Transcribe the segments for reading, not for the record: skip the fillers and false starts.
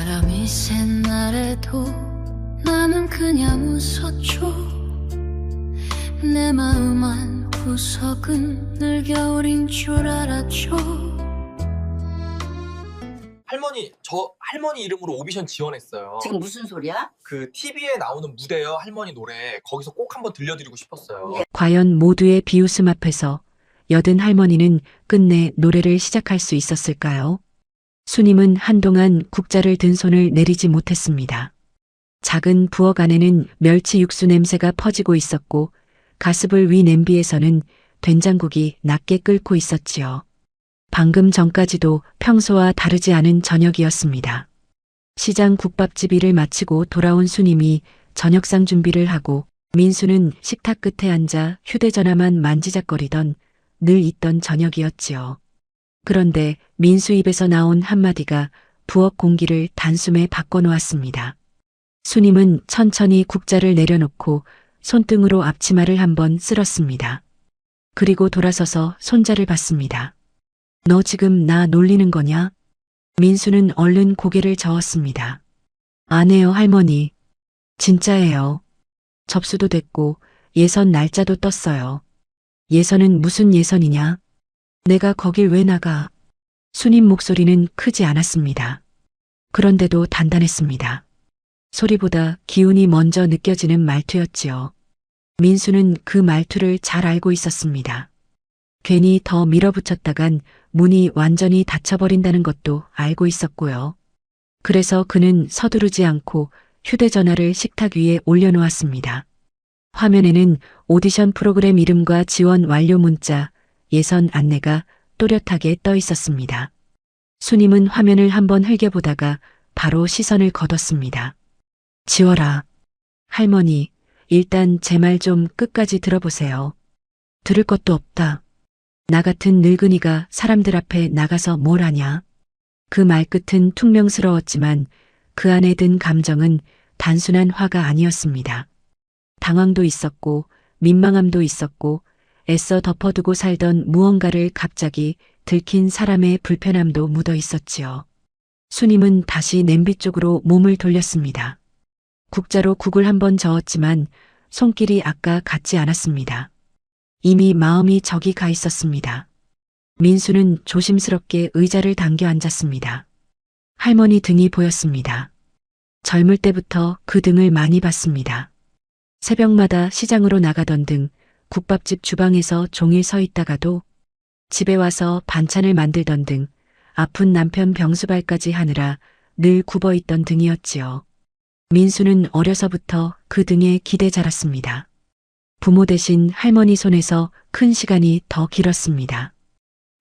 바람이 센 날에도 나는 그냥 웃었죠. 내 마음 한 구석은 늘 겨울인 줄 알았죠. 할머니, 저 할머니 이름으로 오디션 지원했어요. 지금 무슨 소리야? 그 TV에 나오는 무대요, 할머니 노래. 거기서 꼭 한번 들려드리고 싶었어요. 예. 과연 모두의 비웃음 앞에서 여든 할머니는 끝내 노래를 시작할 수 있었을까요? 수님은 한동안 국자를 든 손을 내리지 못했습니다. 작은 부엌 안에는 멸치 육수 냄새가 퍼지고 있었고 가스불 위 냄비에서는 된장국이 낮게 끓고 있었지요. 방금 전까지도 평소와 다르지 않은 저녁이었습니다. 시장 국밥집 일을 마치고 돌아온 수님이 저녁상 준비를 하고 민수는 식탁 끝에 앉아 휴대전화만 만지작거리던 늘 있던 저녁이었지요. 그런데 민수 입에서 나온 한마디가 부엌 공기를 단숨에 바꿔놓았습니다. 수님은 천천히 국자를 내려놓고 손등으로 앞치마를 한번 쓸었습니다. 그리고 돌아서서 손자를 봤습니다. 너 지금 나 놀리는 거냐? 민수는 얼른 고개를 저었습니다. 아니에요, 할머니. 진짜예요. 접수도 됐고 예선 날짜도 떴어요. 예선은 무슨 예선이냐? 내가 거길 왜 나가? 수님 목소리는 크지 않았습니다. 그런데도 단단했습니다. 소리보다 기운이 먼저 느껴지는 말투였지요. 민수는 그 말투를 잘 알고 있었습니다. 괜히 더 밀어붙였다간 문이 완전히 닫혀버린다는 것도 알고 있었고요. 그래서 그는 서두르지 않고 휴대전화를 식탁 위에 올려놓았습니다. 화면에는 오디션 프로그램 이름과 지원 완료 문자, 예선 안내가 또렷하게 떠 있었습니다. 수님은 화면을 한번 흘겨보다가 바로 시선을 거뒀습니다. 지워라. 할머니, 일단 제 말 좀 끝까지 들어보세요. 들을 것도 없다. 나 같은 늙은이가 사람들 앞에 나가서 뭘 하냐? 그 말끝은 퉁명스러웠지만 그 안에 든 감정은 단순한 화가 아니었습니다. 당황도 있었고 민망함도 있었고 애써 덮어두고 살던 무언가를 갑자기 들킨 사람의 불편함도 묻어 있었지요. 수님은 다시 냄비 쪽으로 몸을 돌렸습니다. 국자로 국을 한번 저었지만 손길이 아까 같지 않았습니다. 이미 마음이 저기 가 있었습니다. 민수는 조심스럽게 의자를 당겨 앉았습니다. 할머니 등이 보였습니다. 젊을 때부터 그 등을 많이 봤습니다. 새벽마다 시장으로 나가던 등, 국밥집 주방에서 종일 서 있다가도 집에 와서 반찬을 만들던 등, 아픈 남편 병수발까지 하느라 늘 굽어있던 등이었지요. 민수는 어려서부터 그 등에 기대 자랐습니다. 부모 대신 할머니 손에서 큰 시간이 더 길었습니다.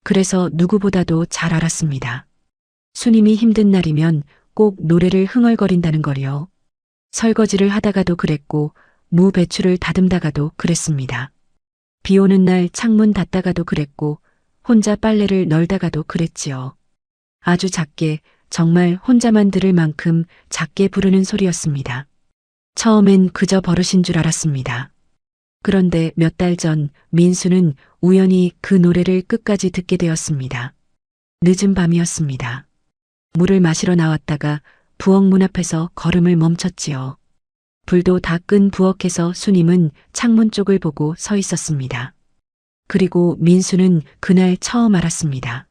그래서 누구보다도 잘 알았습니다. 수님이 힘든 날이면 꼭 노래를 흥얼거린다는 걸요. 설거지를 하다가도 그랬고 무 배추를 다듬다가도 그랬습니다. 비 오는 날 창문 닫다가도 그랬고 혼자 빨래를 널다가도 그랬지요. 아주 작게 정말 혼자만 들을 만큼 작게 부르는 소리였습니다. 처음엔 그저 버릇인 줄 알았습니다. 그런데 몇 달 전 민수는 우연히 그 노래를 끝까지 듣게 되었습니다. 늦은 밤이었습니다. 물을 마시러 나왔다가 부엌 문 앞에서 걸음을 멈췄지요. 불도 다 끈 부엌에서 수님은 창문 쪽을 보고 서 있었습니다. 그리고 민수는 그날 처음 알았습니다.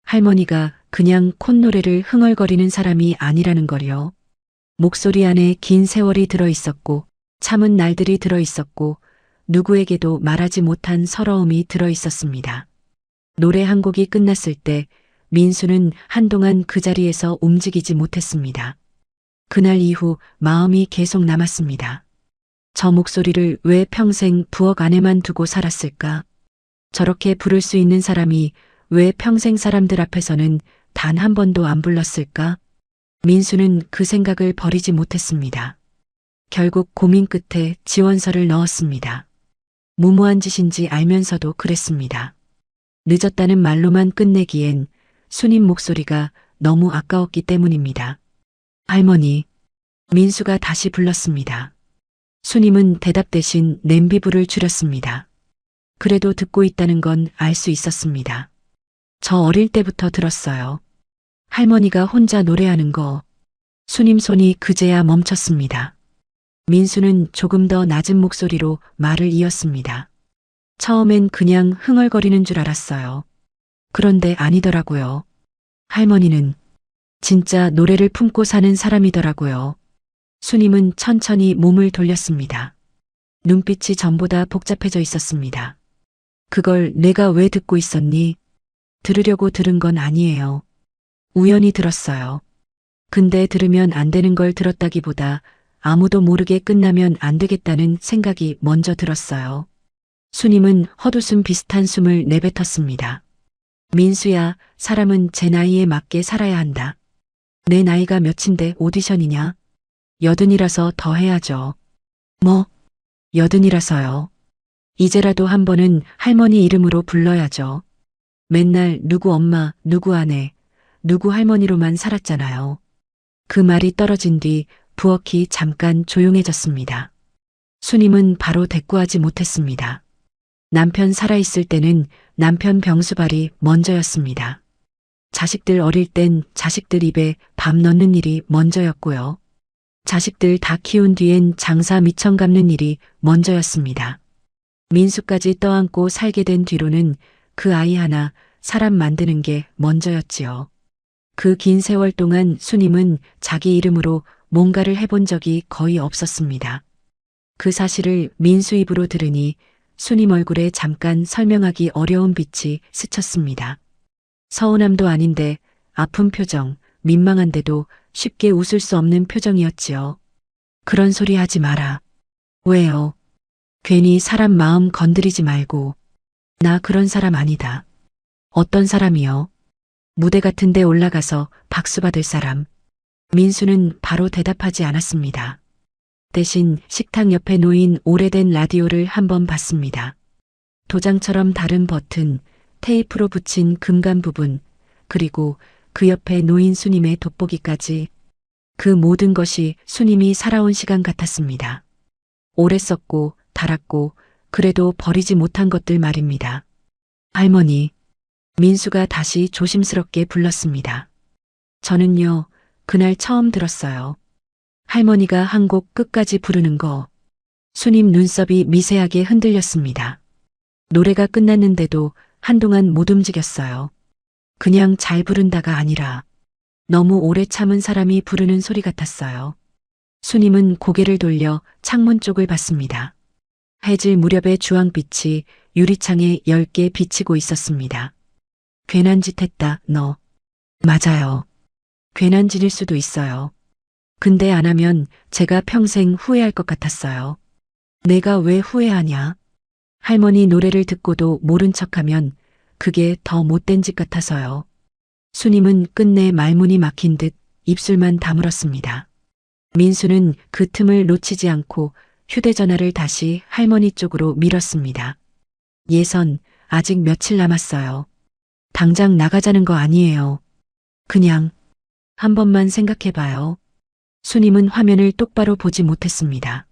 할머니가 그냥 콧노래를 흥얼거리는 사람이 아니라는 걸요. 목소리 안에 긴 세월이 들어있었고 참은 날들이 들어있었고 누구에게도 말하지 못한 서러움이 들어있었습니다. 노래 한 곡이 끝났을 때 민수는 한동안 그 자리에서 움직이지 못했습니다. 그날 이후 마음이 계속 남았습니다. 저 목소리를 왜 평생 부엌 안에만 두고 살았을까? 저렇게 부를 수 있는 사람이 왜 평생 사람들 앞에서는 단 한 번도 안 불렀을까? 민수는 그 생각을 버리지 못했습니다. 결국 고민 끝에 지원서를 넣었습니다. 무모한 짓인지 알면서도 그랬습니다. 늦었다는 말로만 끝내기엔 수님 목소리가 너무 아까웠기 때문입니다. 할머니, 민수가 다시 불렀습니다. 수님은 대답 대신 냄비불을 줄였습니다. 그래도 듣고 있다는 건 알 수 있었습니다. 저 어릴 때부터 들었어요. 할머니가 혼자 노래하는 거. 수님 손이 그제야 멈췄습니다. 민수는 조금 더 낮은 목소리로 말을 이었습니다. 처음엔 그냥 흥얼거리는 줄 알았어요. 그런데 아니더라고요. 할머니는 진짜 노래를 품고 사는 사람이더라고요. 수님은 천천히 몸을 돌렸습니다. 눈빛이 전보다 복잡해져 있었습니다. 그걸 내가 왜 듣고 있었니? 들으려고 들은 건 아니에요. 우연히 들었어요. 근데 들으면 안 되는 걸 들었다기보다 아무도 모르게 끝나면 안 되겠다는 생각이 먼저 들었어요. 수님은 헛웃음 비슷한 숨을 내뱉었습니다. 민수야, 사람은 제 나이에 맞게 살아야 한다. 내 나이가 몇인데 오디션이냐? 80이라서 더 해야죠. 뭐? 80이라서요. 이제라도 한 번은 할머니 이름으로 불러야죠. 맨날 누구 엄마, 누구 아내, 누구 할머니로만 살았잖아요. 그 말이 떨어진 뒤 부엌이 잠깐 조용해졌습니다. 수님은 바로 대꾸하지 못했습니다. 남편 살아있을 때는 남편 병수발이 먼저였습니다. 자식들 어릴 땐 자식들 입에 밥 넣는 일이 먼저였고요. 자식들 다 키운 뒤엔 장사 미천 갚는 일이 먼저였습니다. 민수까지 떠안고 살게 된 뒤로는 그 아이 하나 사람 만드는 게 먼저였지요. 그 긴 세월 동안 수님은 자기 이름으로 뭔가를 해본 적이 거의 없었습니다. 그 사실을 민수 입으로 들으니 수님 얼굴에 잠깐 설명하기 어려운 빛이 스쳤습니다. 서운함도 아닌데 아픈 표정, 민망한데도 쉽게 웃을 수 없는 표정이었지요. 그런 소리 하지 마라. 왜요? 괜히 사람 마음 건드리지 말고. 나 그런 사람 아니다. 어떤 사람이요? 무대 같은 데 올라가서 박수 받을 사람. 민수는 바로 대답하지 않았습니다. 대신 식탁 옆에 놓인 오래된 라디오를 한번 봤습니다. 도장처럼 다른 버튼, 테이프로 붙인 금간 부분, 그리고 그 옆에 놓인 수님의 돋보기까지 그 모든 것이 수님이 살아온 시간 같았습니다. 오래 썼고 달았고 그래도 버리지 못한 것들 말입니다. 할머니, 민수가 다시 조심스럽게 불렀습니다. 저는요, 그날 처음 들었어요. 할머니가 한 곡 끝까지 부르는 거. 수님 눈썹이 미세하게 흔들렸습니다. 노래가 끝났는데도 한동안 못 움직였어요. 그냥 잘 부른다가 아니라 너무 오래 참은 사람이 부르는 소리 같았어요. 수님은 고개를 돌려 창문 쪽을 봤습니다. 해질 무렵의 주황빛이 유리창에 엷게 비치고 있었습니다. 괜한 짓 했다, 너. 맞아요. 괜한 짓일 수도 있어요. 근데 안 하면 제가 평생 후회할 것 같았어요. 내가 왜 후회하냐? 할머니 노래를 듣고도 모른 척하면 그게 더 못된 짓 같아서요. 수님은 끝내 말문이 막힌 듯 입술만 다물었습니다. 민수는 그 틈을 놓치지 않고 휴대전화를 다시 할머니 쪽으로 밀었습니다. 예선, 아직 며칠 남았어요. 당장 나가자는 거 아니에요. 그냥 한 번만 생각해봐요. 수님은 화면을 똑바로 보지 못했습니다.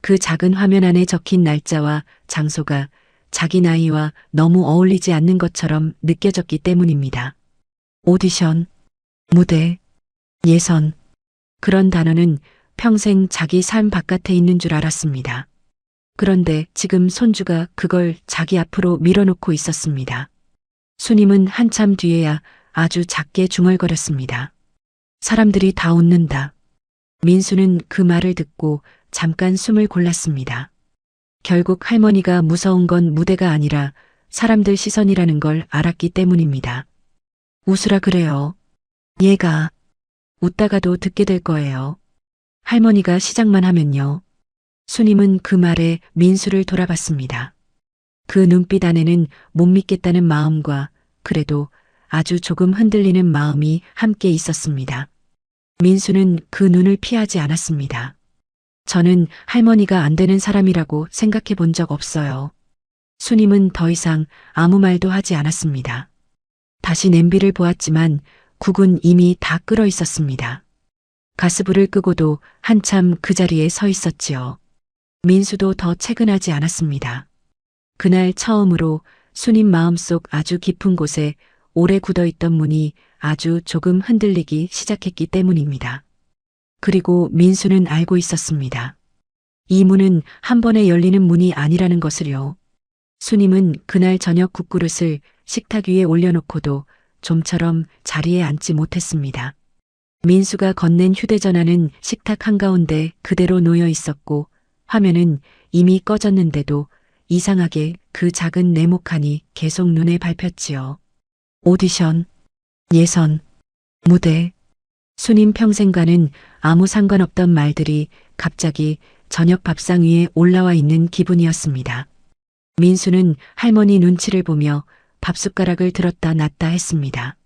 그 작은 화면 안에 적힌 날짜와 장소가 자기 나이와 너무 어울리지 않는 것처럼 느껴졌기 때문입니다. 오디션, 무대, 예선. 그런 단어는 평생 자기 삶 바깥에 있는 줄 알았습니다. 그런데 지금 손주가 그걸 자기 앞으로 밀어놓고 있었습니다. 수님은 한참 뒤에야 아주 작게 중얼거렸습니다. 사람들이 다 웃는다. 민수는 그 말을 듣고 잠깐 숨을 골랐습니다. 결국 할머니가 무서운 건 무대가 아니라 사람들 시선이라는 걸 알았기 때문입니다. 웃으라 그래요. 얘가 웃다가도 듣게 될 거예요. 할머니가 시작만 하면요. 수님은 그 말에 민수를 돌아봤습니다. 그 눈빛 안에는 못 믿겠다는 마음과 그래도 아주 조금 흔들리는 마음이 함께 있었습니다. 민수는 그 눈을 피하지 않았습니다. 저는 할머니가 안 되는 사람이라고 생각해 본 적 없어요. 수님은 더 이상 아무 말도 하지 않았습니다. 다시 냄비를 보았지만 국은 이미 다 끓어 있었습니다. 가스불을 끄고도 한참 그 자리에 서 있었지요. 민수도 더 채근하지 않았습니다. 그날 처음으로 수님 마음속 아주 깊은 곳에 오래 굳어있던 문이 아주 조금 흔들리기 시작했기 때문입니다. 그리고 민수는 알고 있었습니다. 이 문은 한 번에 열리는 문이 아니라는 것을요. 수님은 그날 저녁 국그릇을 식탁 위에 올려놓고도 좀처럼 자리에 앉지 못했습니다. 민수가 건넨 휴대전화는 식탁 한가운데 그대로 놓여 있었고 화면은 이미 꺼졌는데도 이상하게 그 작은 네모칸이 계속 눈에 밟혔지요. 오디션, 예선, 무대. 수님 평생과는 아무 상관없던 말들이 갑자기 저녁 밥상 위에 올라와 있는 기분이었습니다. 민수는 할머니 눈치를 보며 밥숟가락을 들었다 놨다 했습니다.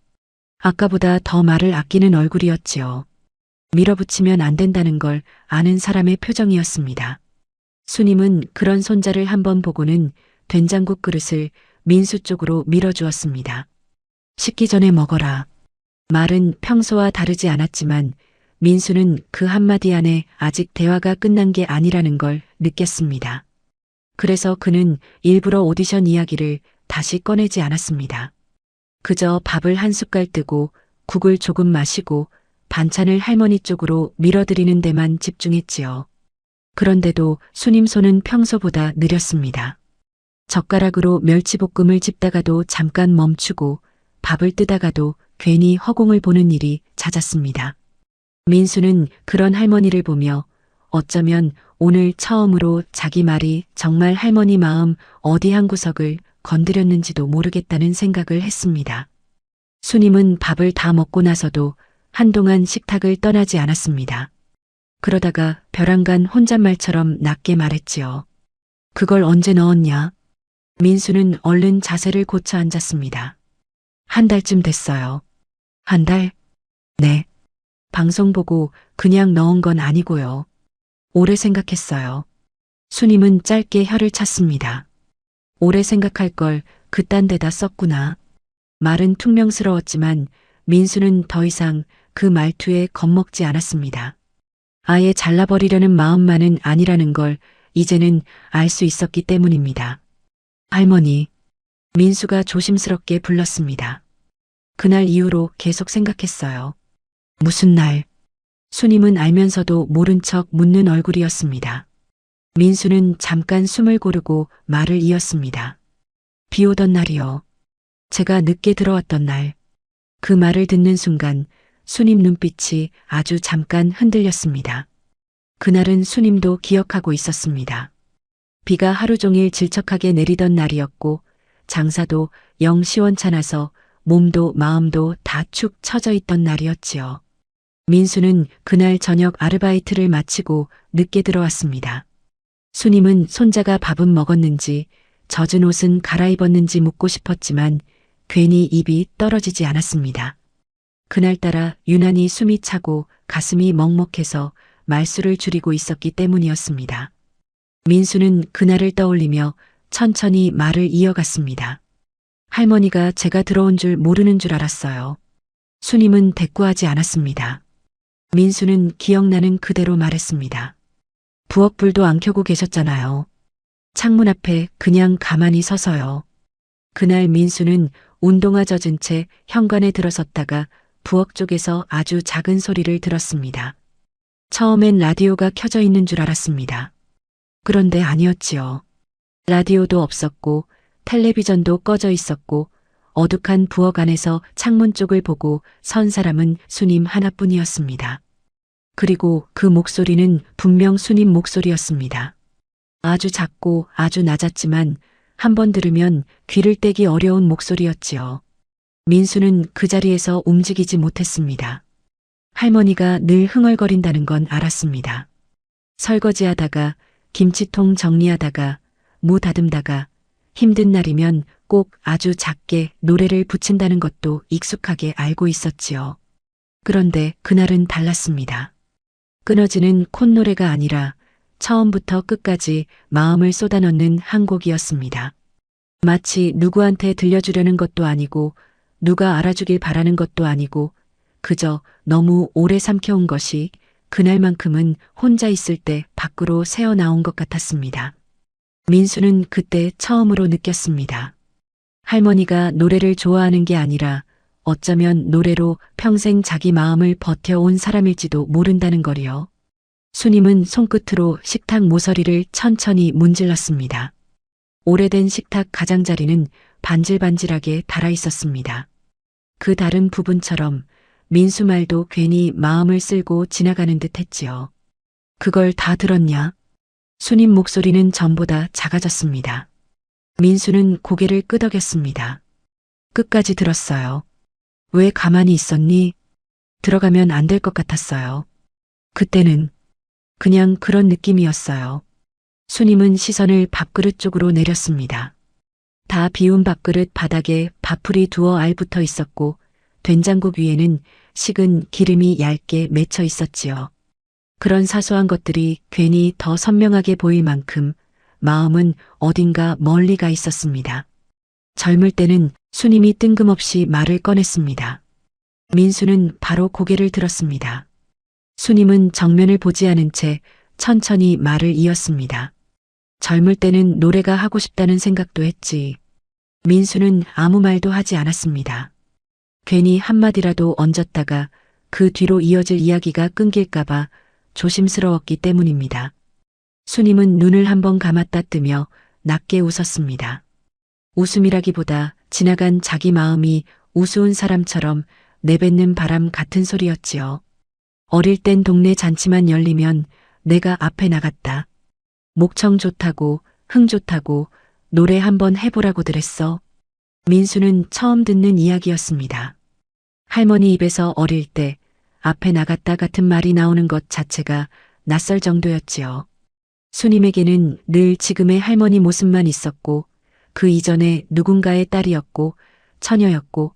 아까보다 더 말을 아끼는 얼굴이었지요. 밀어붙이면 안 된다는 걸 아는 사람의 표정이었습니다. 수님은 그런 손자를 한번 보고는 된장국 그릇을 민수 쪽으로 밀어주었습니다. 식기 전에 먹어라. 말은 평소와 다르지 않았지만 민수는 그 한마디 안에 아직 대화가 끝난 게 아니라는 걸 느꼈습니다. 그래서 그는 일부러 오디션 이야기를 다시 꺼내지 않았습니다. 그저 밥을 한 숟갈 뜨고 국을 조금 마시고 반찬을 할머니 쪽으로 밀어드리는 데만 집중했지요. 그런데도 수님 손은 평소보다 느렸습니다. 젓가락으로 멸치볶음을 집다가도 잠깐 멈추고 밥을 뜨다가도 괜히 허공을 보는 일이 잦았습니다. 민수는 그런 할머니를 보며 어쩌면 오늘 처음으로 자기 말이 정말 할머니 마음 어디 한 구석을 건드렸는지도 모르겠다는 생각을 했습니다. 수님은 밥을 다 먹고 나서도 한동안 식탁을 떠나지 않았습니다. 그러다가 벼랑간 혼잣말처럼 낮게 말했지요. 그걸 언제 넣었냐? 민수는 얼른 자세를 고쳐 앉았습니다. 한 달쯤 됐어요. 한 달? 네. 방송 보고 그냥 넣은 건 아니고요. 오래 생각했어요. 수님은 짧게 혀를 찼습니다. 오래 생각할 걸 그딴 데다 썼구나. 말은 퉁명스러웠지만 민수는 더 이상 그 말투에 겁먹지 않았습니다. 아예 잘라버리려는 마음만은 아니라는 걸 이제는 알 수 있었기 때문입니다. 할머니, 민수가 조심스럽게 불렀습니다. 그날 이후로 계속 생각했어요. 무슨 날? 수님은 알면서도 모른 척 묻는 얼굴이었습니다. 민수는 잠깐 숨을 고르고 말을 이었습니다. 비 오던 날이요. 제가 늦게 들어왔던 날. 그 말을 듣는 순간 수님 눈빛이 아주 잠깐 흔들렸습니다. 그날은 수님도 기억하고 있었습니다. 비가 하루 종일 질척하게 내리던 날이었고 장사도 영 시원찮아서 몸도 마음도 다 축 처져 있던 날이었지요. 민수는 그날 저녁 아르바이트를 마치고 늦게 들어왔습니다. 수님은 손자가 밥은 먹었는지 젖은 옷은 갈아입었는지 묻고 싶었지만 괜히 입이 떨어지지 않았습니다. 그날따라 유난히 숨이 차고 가슴이 먹먹해서 말수를 줄이고 있었기 때문이었습니다. 민수는 그날을 떠올리며 천천히 말을 이어갔습니다. 할머니가 제가 들어온 줄 모르는 줄 알았어요. 수님은 대꾸하지 않았습니다. 민수는 기억나는 그대로 말했습니다. 부엌불도 안 켜고 계셨잖아요. 창문 앞에 그냥 가만히 서서요. 그날 민수는 운동화 젖은 채 현관에 들어섰다가 부엌 쪽에서 아주 작은 소리를 들었습니다. 처음엔 라디오가 켜져 있는 줄 알았습니다. 그런데 아니었지요. 라디오도 없었고 텔레비전도 꺼져 있었고 어둑한 부엌 안에서 창문 쪽을 보고 선 사람은 수님 하나뿐이었습니다. 그리고 그 목소리는 분명 수님 목소리였습니다. 아주 작고 아주 낮았지만 한 번 들으면 귀를 떼기 어려운 목소리였지요. 민수는 그 자리에서 움직이지 못했습니다. 할머니가 늘 흥얼거린다는 건 알았습니다. 설거지하다가 김치통 정리하다가 무 다듬다가 힘든 날이면 꼭 아주 작게 노래를 붙인다는 것도 익숙하게 알고 있었지요. 그런데 그날은 달랐습니다. 끊어지는 콧노래가 아니라 처음부터 끝까지 마음을 쏟아넣는 한 곡이었습니다. 마치 누구한테 들려주려는 것도 아니고 누가 알아주길 바라는 것도 아니고 그저 너무 오래 삼켜온 것이 그날만큼은 혼자 있을 때 밖으로 새어나온 것 같았습니다. 민수는 그때 처음으로 느꼈습니다. 할머니가 노래를 좋아하는 게 아니라 어쩌면 노래로 평생 자기 마음을 버텨온 사람일지도 모른다는 거리요. 수님은 손끝으로 식탁 모서리를 천천히 문질렀습니다. 오래된 식탁 가장자리는 반질반질하게 닳아 있었습니다. 그 다른 부분처럼 민수 말도 괜히 마음을 쓸고 지나가는 듯 했지요. 그걸 다 들었냐? 수님 목소리는 전보다 작아졌습니다. 민수는 고개를 끄덕였습니다. 끝까지 들었어요. 왜 가만히 있었니? 들어가면 안 될 것 같았어요. 그때는 그냥 그런 느낌이었어요. 수님은 시선을 밥그릇 쪽으로 내렸습니다. 다 비운 밥그릇 바닥에 밥풀이 두어 알붙어 있었고 된장국 위에는 식은 기름이 얇게 맺혀 있었지요. 그런 사소한 것들이 괜히 더 선명하게 보일 만큼 마음은 어딘가 멀리 가 있었습니다. 젊을 때는 수님이 뜬금없이 말을 꺼냈습니다. 민수는 바로 고개를 들었습니다. 수님은 정면을 보지 않은 채 천천히 말을 이었습니다. 젊을 때는 노래가 하고 싶다는 생각도 했지. 민수는 아무 말도 하지 않았습니다. 괜히 한마디라도 얹었다가 그 뒤로 이어질 이야기가 끊길까봐 조심스러웠기 때문입니다. 수님은 눈을 한번 감았다 뜨며 낮게 웃었습니다. 웃음이라기보다 지나간 자기 마음이 우스운 사람처럼 내뱉는 바람 같은 소리였지요. 어릴 땐 동네 잔치만 열리면 내가 앞에 나갔다. 목청 좋다고 흥 좋다고 노래 한번 해보라고들 했어. 민수는 처음 듣는 이야기였습니다. 할머니 입에서 어릴 때 앞에 나갔다 같은 말이 나오는 것 자체가 낯설 정도였지요. 수님에게는 늘 지금의 할머니 모습만 있었고 그 이전에 누군가의 딸이었고 처녀였고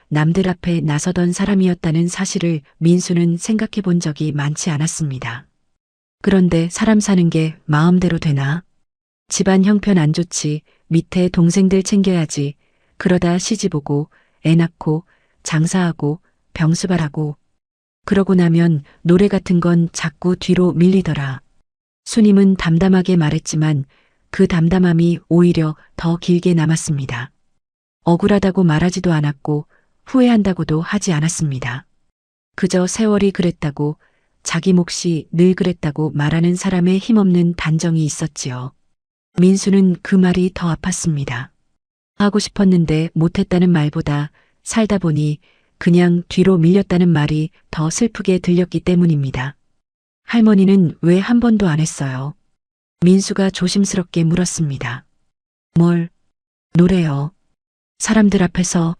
남들 앞에 나서던 사람이었다는 사실을 민수는 생각해 본 적이 많지 않았습니다. 그런데 사람 사는 게 마음대로 되나? 집안 형편 안 좋지, 밑에 동생들 챙겨야지, 그러다 시집 오고 애 낳고 장사하고 병수발하고 그러고 나면 노래 같은 건 자꾸 뒤로 밀리더라. 수님은 담담하게 말했지만 그 담담함이 오히려 더 길게 남았습니다. 억울하다고 말하지도 않았고 후회한다고도 하지 않았습니다. 그저 세월이 그랬다고 자기 몫이 늘 그랬다고 말하는 사람의 힘없는 단정이 있었지요. 민수는 그 말이 더 아팠습니다. 하고 싶었는데 못했다는 말보다 살다 보니 그냥 뒤로 밀렸다는 말이 더 슬프게 들렸기 때문입니다. 할머니는 왜 한 번도 안 했어요? 민수가 조심스럽게 물었습니다. 뭘? 노래요. 사람들 앞에서.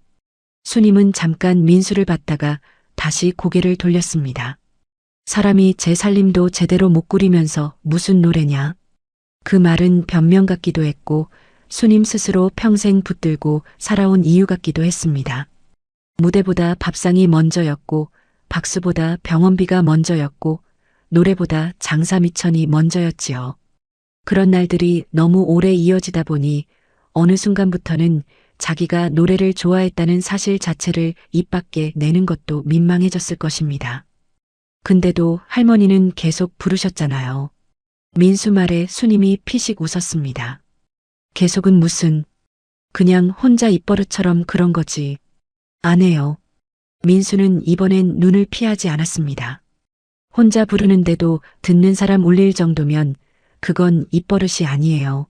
수님은 잠깐 민수를 봤다가 다시 고개를 돌렸습니다. 사람이 제 살림도 제대로 못 꾸리면서 무슨 노래냐? 그 말은 변명 같기도 했고 수님 스스로 평생 붙들고 살아온 이유 같기도 했습니다. 무대보다 밥상이 먼저였고 박수보다 병원비가 먼저였고 노래보다 장사 미천이 먼저였지요. 그런 날들이 너무 오래 이어지다 보니 어느 순간부터는 자기가 노래를 좋아했다는 사실 자체를 입 밖에 내는 것도 민망해졌을 것입니다. 근데도 할머니는 계속 부르셨잖아요. 민수 말에 수님이 피식 웃었습니다. 계속은 무슨, 그냥 혼자 입버릇처럼 그런 거지. 안 해요. 민수는 이번엔 눈을 피하지 않았습니다. 혼자 부르는데도 듣는 사람 울릴 정도면 그건 입버릇이 아니에요.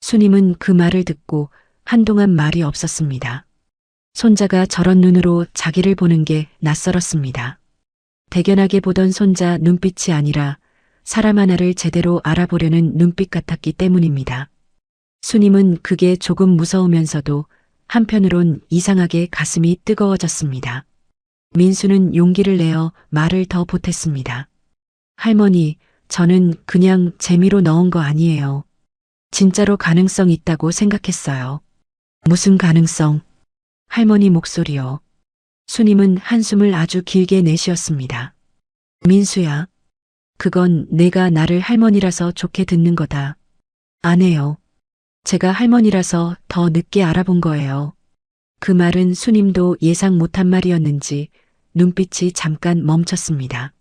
수님은 그 말을 듣고 한동안 말이 없었습니다. 손자가 저런 눈으로 자기를 보는 게 낯설었습니다. 대견하게 보던 손자 눈빛이 아니라 사람 하나를 제대로 알아보려는 눈빛 같았기 때문입니다. 수님은 그게 조금 무서우면서도 한편으론 이상하게 가슴이 뜨거워졌습니다. 민수는 용기를 내어 말을 더 보탰습니다. 할머니, 저는 그냥 재미로 넣은 거 아니에요. 진짜로 가능성 있다고 생각했어요. 무슨 가능성? 할머니 목소리요. 수님은 한숨을 아주 길게 내쉬었습니다. 민수야, 그건 내가 나를 할머니라서 좋게 듣는 거다. 안 해요. 제가 할머니라서 더 늦게 알아본 거예요. 그 말은 수님도 예상 못한 말이었는지 눈빛이 잠깐 멈췄습니다.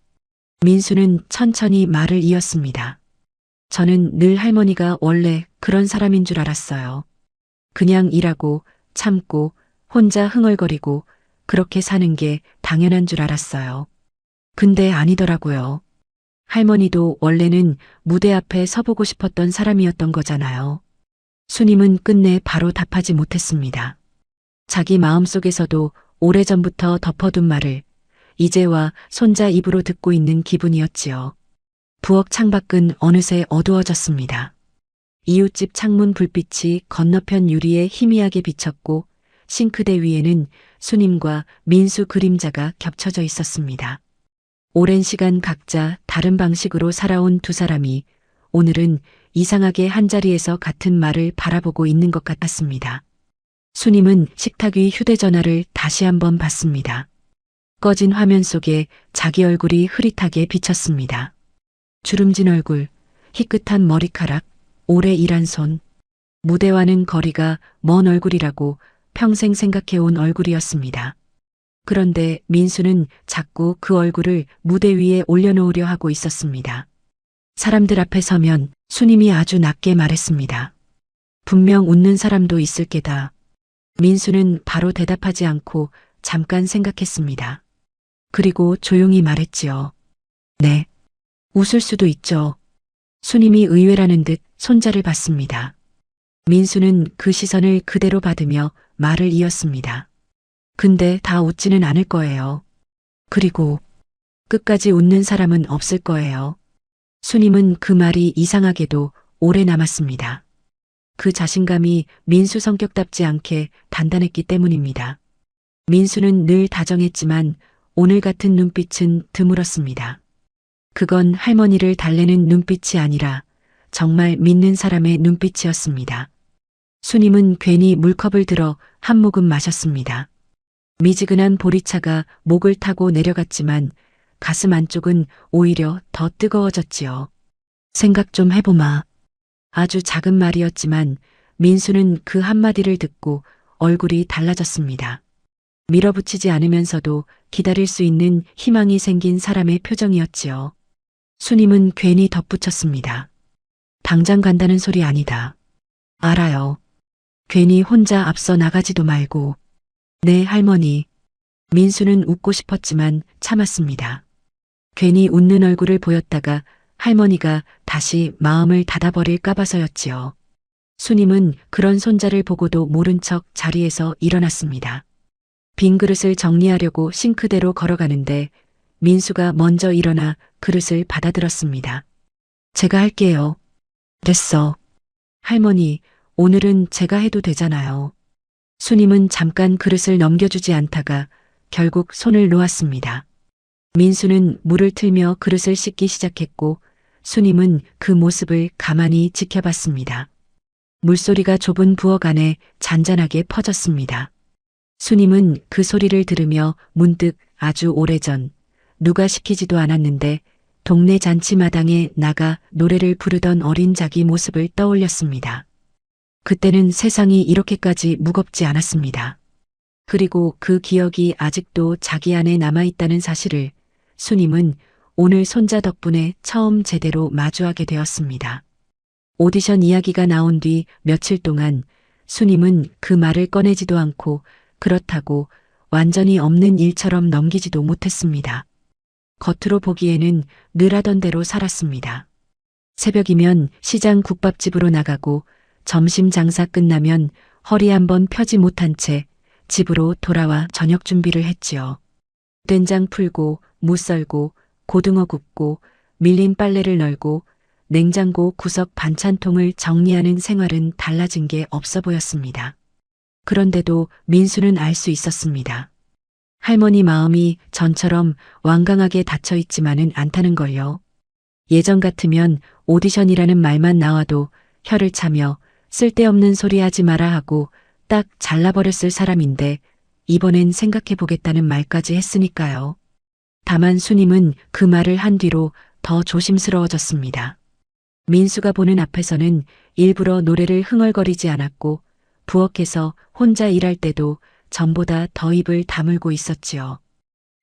민수는 천천히 말을 이었습니다. 저는 늘 할머니가 원래 그런 사람인 줄 알았어요. 그냥 일하고 참고 혼자 흥얼거리고 그렇게 사는 게 당연한 줄 알았어요. 근데 아니더라고요. 할머니도 원래는 무대 앞에 서보고 싶었던 사람이었던 거잖아요. 수님은 끝내 바로 답하지 못했습니다. 자기 마음속에서도 오래전부터 덮어둔 말을 이제와 손자 입으로 듣고 있는 기분이었지요. 부엌 창밖은 어느새 어두워졌습니다. 이웃집 창문 불빛이 건너편 유리에 희미하게 비쳤고 싱크대 위에는 수님과 민수 그림자가 겹쳐져 있었습니다. 오랜 시간 각자 다른 방식으로 살아온 두 사람이 오늘은 이상하게 한자리에서 같은 말을 바라보고 있는 것 같았습니다. 수님은 식탁 위 휴대전화를 다시 한번 봤습니다. 꺼진 화면 속에 자기 얼굴이 흐릿하게 비쳤습니다. 주름진 얼굴, 희끗한 머리카락, 오래 일한 손. 무대와는 거리가 먼 얼굴이라고 평생 생각해온 얼굴이었습니다. 그런데 민수는 자꾸 그 얼굴을 무대 위에 올려놓으려 하고 있었습니다. 사람들 앞에 서면 수님이 아주 낮게 말했습니다. 분명 웃는 사람도 있을 게다. 민수는 바로 대답하지 않고 잠깐 생각했습니다. 그리고 조용히 말했지요. 네. 웃을 수도 있죠. 수님이 의외라는 듯 손자를 봤습니다. 민수는 그 시선을 그대로 받으며 말을 이었습니다. 근데 다 웃지는 않을 거예요. 그리고 끝까지 웃는 사람은 없을 거예요. 수님은 그 말이 이상하게도 오래 남았습니다. 그 자신감이 민수 성격답지 않게 단단했기 때문입니다. 민수는 늘 다정했지만 오늘 같은 눈빛은 드물었습니다. 그건 할머니를 달래는 눈빛이 아니라 정말 믿는 사람의 눈빛이었습니다. 수님은 괜히 물컵을 들어 한 모금 마셨습니다. 미지근한 보리차가 목을 타고 내려갔지만 가슴 안쪽은 오히려 더 뜨거워졌지요. 생각 좀 해보마. 아주 작은 말이었지만 민수는 그 한마디를 듣고 얼굴이 달라졌습니다. 밀어붙이지 않으면서도 기다릴 수 있는 희망이 생긴 사람의 표정이었지요. 수님은 괜히 덧붙였습니다. 당장 간다는 소리 아니다. 알아요. 괜히 혼자 앞서 나가지도 말고. 네, 할머니. 민수는 웃고 싶었지만 참았습니다. 괜히 웃는 얼굴을 보였다가 할머니가 다시 마음을 닫아버릴까 봐서였지요. 수님은 그런 손자를 보고도 모른 척 자리에서 일어났습니다. 빈 그릇을 정리하려고 싱크대로 걸어가는데 민수가 먼저 일어나 그릇을 받아들었습니다. 제가 할게요. 됐어. 할머니, 오늘은 제가 해도 되잖아요. 수님은 잠깐 그릇을 넘겨주지 않다가 결국 손을 놓았습니다. 민수는 물을 틀며 그릇을 씻기 시작했고 수님은 그 모습을 가만히 지켜봤습니다. 물소리가 좁은 부엌 안에 잔잔하게 퍼졌습니다. 수님은 그 소리를 들으며 문득 아주 오래전 누가 시키지도 않았는데 동네 잔치마당에 나가 노래를 부르던 어린 자기 모습을 떠올렸습니다. 그때는 세상이 이렇게까지 무겁지 않았습니다. 그리고 그 기억이 아직도 자기 안에 남아있다는 사실을 수님은 오늘 손자 덕분에 처음 제대로 마주하게 되었습니다. 오디션 이야기가 나온 뒤 며칠 동안 수님은 그 말을 꺼내지도 않고 그렇다고 완전히 없는 일처럼 넘기지도 못했습니다. 겉으로 보기에는 늘 하던 대로 살았습니다. 새벽이면 시장 국밥집으로 나가고 점심 장사 끝나면 허리 한번 펴지 못한 채 집으로 돌아와 저녁 준비를 했지요. 된장 풀고 무 썰고 고등어 굽고 밀린 빨래를 널고 냉장고 구석 반찬통을 정리하는 생활은 달라진 게 없어 보였습니다. 그런데도 민수는 알 수 있었습니다. 할머니 마음이 전처럼 완강하게 닫혀 있지만은 않다는 걸요. 예전 같으면 오디션이라는 말만 나와도 혀를 차며 쓸데없는 소리 하지 마라 하고 딱 잘라버렸을 사람인데 이번엔 생각해 보겠다는 말까지 했으니까요. 다만 수님은 그 말을 한 뒤로 더 조심스러워졌습니다. 민수가 보는 앞에서는 일부러 노래를 흥얼거리지 않았고 부엌에서 혼자 일할 때도 전보다 더 입을 다물고 있었지요.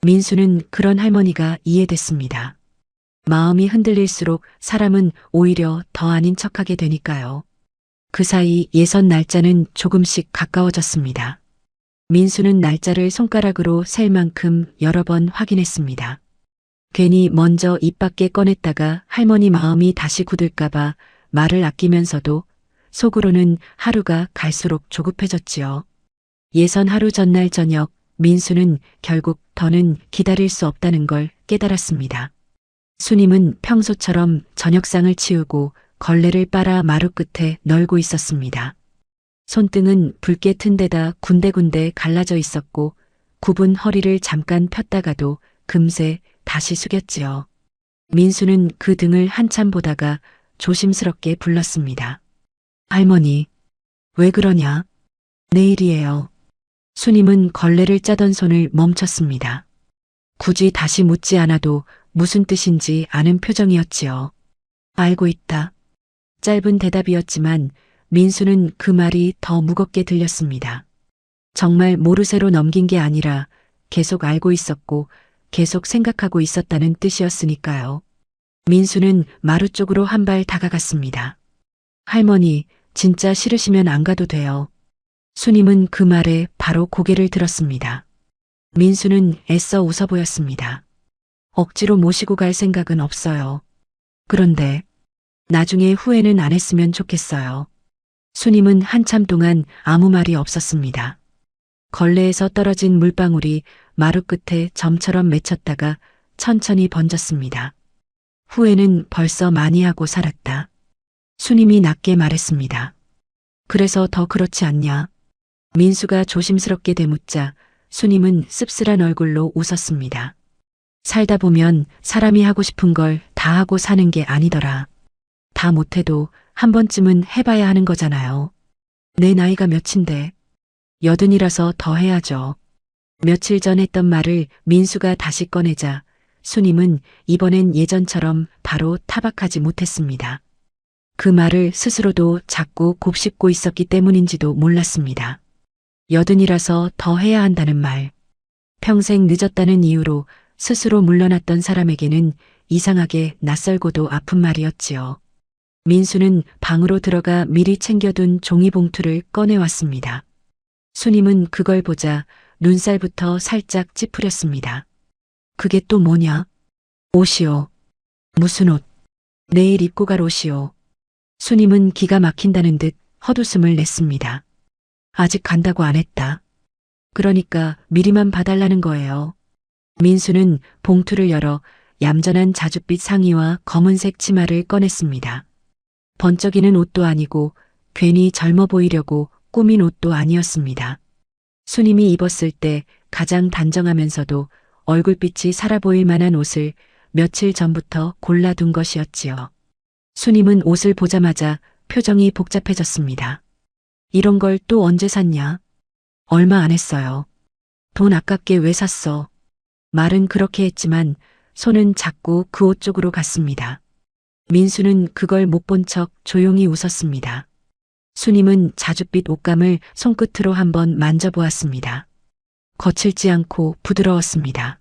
민수는 그런 할머니가 이해됐습니다. 마음이 흔들릴수록 사람은 오히려 더 아닌 척하게 되니까요. 그 사이 예선 날짜는 조금씩 가까워졌습니다. 민수는 날짜를 손가락으로 셀 만큼 여러 번 확인했습니다. 괜히 먼저 입 밖에 꺼냈다가 할머니 마음이 다시 굳을까봐 말을 아끼면서도 속으로는 하루가 갈수록 조급해졌지요. 예선 하루 전날 저녁 민수는 결국 더는 기다릴 수 없다는 걸 깨달았습니다. 수님은 평소처럼 저녁상을 치우고 걸레를 빨아 마루 끝에 널고 있었습니다. 손등은 붉게 튼 데다 군데군데 갈라져 있었고 굽은 허리를 잠깐 폈다가도 금세 다시 숙였지요. 민수는 그 등을 한참 보다가 조심스럽게 불렀습니다. 할머니, 왜 그러냐? 내일이에요. 수님은 걸레를 짜던 손을 멈췄습니다. 굳이 다시 묻지 않아도 무슨 뜻인지 아는 표정이었지요. 알고 있다. 짧은 대답이었지만 민수는 그 말이 더 무겁게 들렸습니다. 정말 모르쇠로 넘긴 게 아니라 계속 알고 있었고 계속 생각하고 있었다는 뜻이었으니까요. 민수는 마루 쪽으로 한 발 다가갔습니다. 할머니, 진짜 싫으시면 안 가도 돼요. 수님은 그 말에 바로 고개를 들었습니다. 민수는 애써 웃어 보였습니다. 억지로 모시고 갈 생각은 없어요. 그런데 나중에 후회는 안 했으면 좋겠어요. 수님은 한참 동안 아무 말이 없었습니다. 걸레에서 떨어진 물방울이 마루 끝에 점처럼 맺혔다가 천천히 번졌습니다. 후회는 벌써 많이 하고 살았다. 수님이 낮게 말했습니다. 그래서 더 그렇지 않냐? 민수가 조심스럽게 되묻자 수님은 씁쓸한 얼굴로 웃었습니다. 살다 보면 사람이 하고 싶은 걸 다 하고 사는 게 아니더라. 다 못해도 한 번쯤은 해봐야 하는 거잖아요. 내 나이가 몇인데 80이라서 더 해야죠. 며칠 전 했던 말을 민수가 다시 꺼내자 수님은 이번엔 예전처럼 바로 타박하지 못했습니다. 그 말을 스스로도 자꾸 곱씹고 있었기 때문인지도 몰랐습니다. 80이라서 더 해야 한다는 말. 평생 늦었다는 이유로 스스로 물러났던 사람에게는 이상하게 낯설고도 아픈 말이었지요. 민수는 방으로 들어가 미리 챙겨둔 종이봉투를 꺼내왔습니다. 수님은 그걸 보자 눈살부터 살짝 찌푸렸습니다. 그게 또 뭐냐? 옷이요. 무슨 옷? 내일 입고 갈 옷이요. 수님은 기가 막힌다는 듯 헛웃음을 냈습니다. 아직 간다고 안 했다. 그러니까 미리만 봐달라는 거예요. 민수는 봉투를 열어 얌전한 자줏빛 상의와 검은색 치마를 꺼냈습니다. 번쩍이는 옷도 아니고 괜히 젊어 보이려고 꾸민 옷도 아니었습니다. 수님이 입었을 때 가장 단정하면서도 얼굴빛이 살아 보일 만한 옷을 며칠 전부터 골라둔 것이었지요. 수님은 옷을 보자마자 표정이 복잡해졌습니다. 이런 걸 또 언제 샀냐? 얼마 안 했어요. 돈 아깝게 왜 샀어? 말은 그렇게 했지만 손은 자꾸 그 옷 쪽으로 갔습니다. 민수는 그걸 못 본 척 조용히 웃었습니다. 수님은 자줏빛 옷감을 손끝으로 한번 만져보았습니다. 거칠지 않고 부드러웠습니다.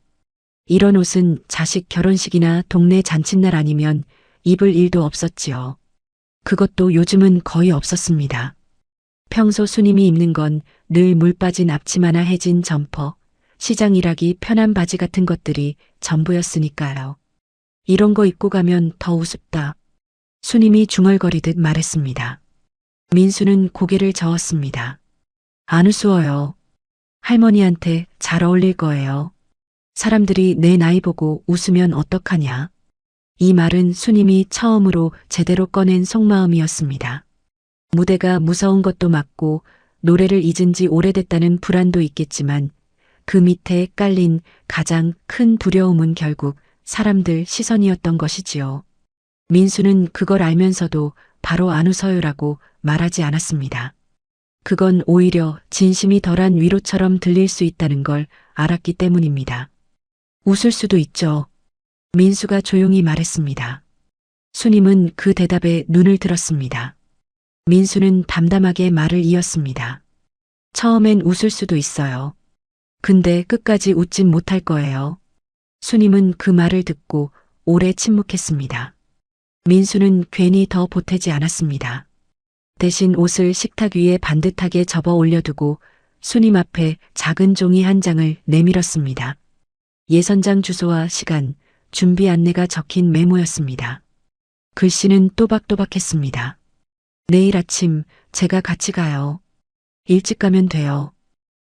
이런 옷은 자식 결혼식이나 동네 잔칫날 아니면 입을 일도 없었지요. 그것도 요즘은 거의 없었습니다. 평소 수님이 입는 건 늘 물 빠진 앞치마나 해진 점퍼, 시장 일하기 편한 바지 같은 것들이 전부였으니까요. 이런 거 입고 가면 더 우습다. 수님이 중얼거리듯 말했습니다. 민수는 고개를 저었습니다. 안 우스워요. 할머니한테 잘 어울릴 거예요. 사람들이 내 나이 보고 웃으면 어떡하냐. 이 말은 수님이 처음으로 제대로 꺼낸 속마음이었습니다. 무대가 무서운 것도 맞고 노래를 잊은 지 오래됐다는 불안도 있겠지만 그 밑에 깔린 가장 큰 두려움은 결국 사람들 시선이었던 것이지요. 민수는 그걸 알면서도 바로 안 웃어요라고 말하지 않았습니다. 그건 오히려 진심이 덜한 위로처럼 들릴 수 있다는 걸 알았기 때문입니다. 웃을 수도 있죠. 민수가 조용히 말했습니다. 수님은 그 대답에 눈을 들었습니다. 민수는 담담하게 말을 이었습니다. 처음엔 웃을 수도 있어요. 근데 끝까지 웃진 못할 거예요. 수님은 그 말을 듣고 오래 침묵했습니다. 민수는 괜히 더 보태지 않았습니다. 대신 옷을 식탁 위에 반듯하게 접어 올려두고 수님 앞에 작은 종이 한 장을 내밀었습니다. 예선장 주소와 시간, 준비 안내가 적힌 메모였습니다. 글씨는 또박또박했습니다. 내일 아침 제가 같이 가요. 일찍 가면 돼요.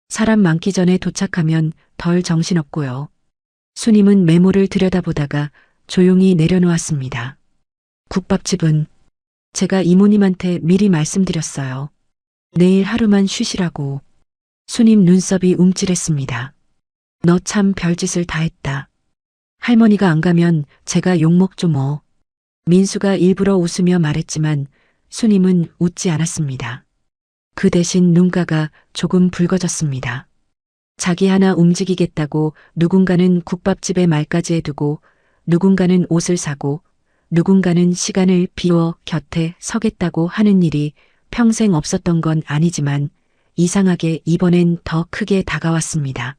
사람 많기 전에 도착하면 덜 정신없고요. 수님은 메모를 들여다보다가 조용히 내려놓았습니다. 국밥집은 제가 이모님한테 미리 말씀드렸어요. 내일 하루만 쉬시라고. 수님 눈썹이 움찔했습니다. 너 참 별짓을 다 했다. 할머니가 안 가면 제가 욕먹죠 뭐. 민수가 일부러 웃으며 말했지만 수님은 웃지 않았습니다. 그 대신 눈가가 조금 붉어졌습니다. 자기 하나 움직이겠다고 누군가는 국밥집에 말까지 해두고 누군가는 옷을 사고 누군가는 시간을 비워 곁에 서겠다고 하는 일이 평생 없었던 건 아니지만 이상하게 이번엔 더 크게 다가왔습니다.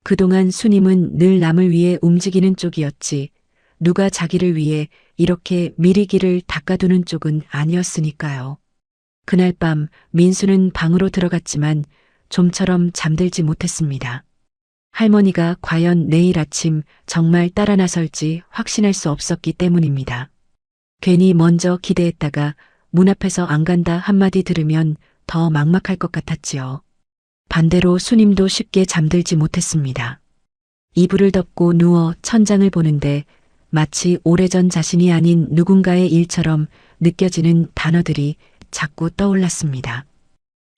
그동안 수님은 늘 남을 위해 움직이는 쪽이었지 누가 자기를 위해 이렇게 미리 길을 닦아두는 쪽은 아니었으니까요. 그날 밤 민수는 방으로 들어갔지만 좀처럼 잠들지 못했습니다. 할머니가 과연 내일 아침 정말 따라 나설지 확신할 수 없었기 때문입니다. 괜히 먼저 기대했다가 문 앞에서 안 간다 한마디 들으면 더 막막할 것 같았지요. 반대로 수님도 쉽게 잠들지 못했습니다. 이불을 덮고 누워 천장을 보는데 마치 오래전 자신이 아닌 누군가의 일처럼 느껴지는 단어들이 자꾸 떠올랐습니다.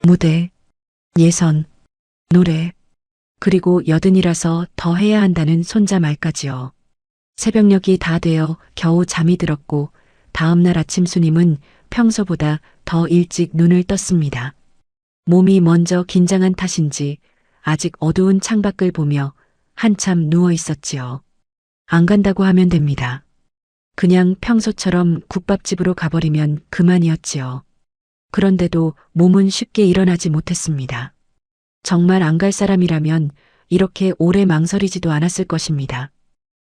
무대, 예선, 노래, 그리고 80이라서 더 해야 한다는 손자 말까지요. 새벽녘이 다 되어 겨우 잠이 들었고 다음날 아침 수님은 평소보다 더 일찍 눈을 떴습니다. 몸이 먼저 긴장한 탓인지 아직 어두운 창밖을 보며 한참 누워 있었지요. 안 간다고 하면 됩니다. 그냥 평소처럼 국밥집으로 가버리면 그만이었지요. 그런데도 몸은 쉽게 일어나지 못했습니다. 정말 안 갈 사람이라면 이렇게 오래 망설이지도 않았을 것입니다.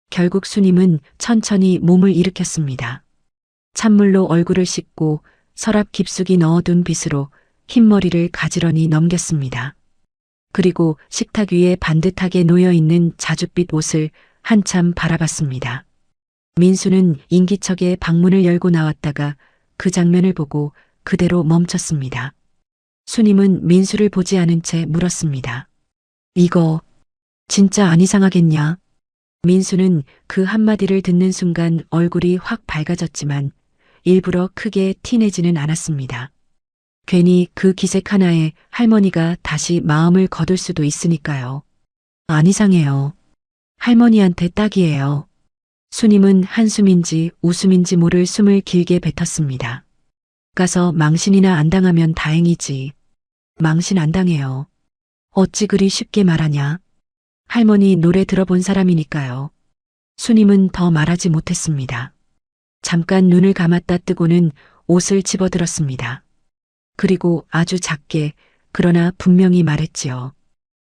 결국 수님은 천천히 몸을 일으켰습니다. 찬물로 얼굴을 씻고 서랍 깊숙이 넣어둔 빗으로 흰머리를 가지런히 넘겼습니다. 그리고 식탁 위에 반듯하게 놓여있는 자줏빛 옷을 한참 바라봤습니다. 민수는 인기척에 방문을 열고 나왔다가 그 장면을 보고 그대로 멈췄습니다. 수님은 민수를 보지 않은 채 물었습니다. 이거 진짜 안 이상하겠냐? 민수는 그 한마디를 듣는 순간 얼굴이 확 밝아졌지만 일부러 크게 티내지는 않았습니다. 괜히 그 기색 하나에 할머니가 다시 마음을 거둘 수도 있으니까요. 안 이상해요. 할머니한테 딱이에요. 수님은 한숨인지 웃음인지 모를 숨을 길게 뱉었습니다. 가서 망신이나 안 당하면 다행이지. 망신 안 당해요. 어찌 그리 쉽게 말하냐. 할머니 노래 들어본 사람이니까요. 수님은 더 말하지 못했습니다. 잠깐 눈을 감았다 뜨고는 옷을 집어들었습니다. 그리고 아주 작게 그러나 분명히 말했지요.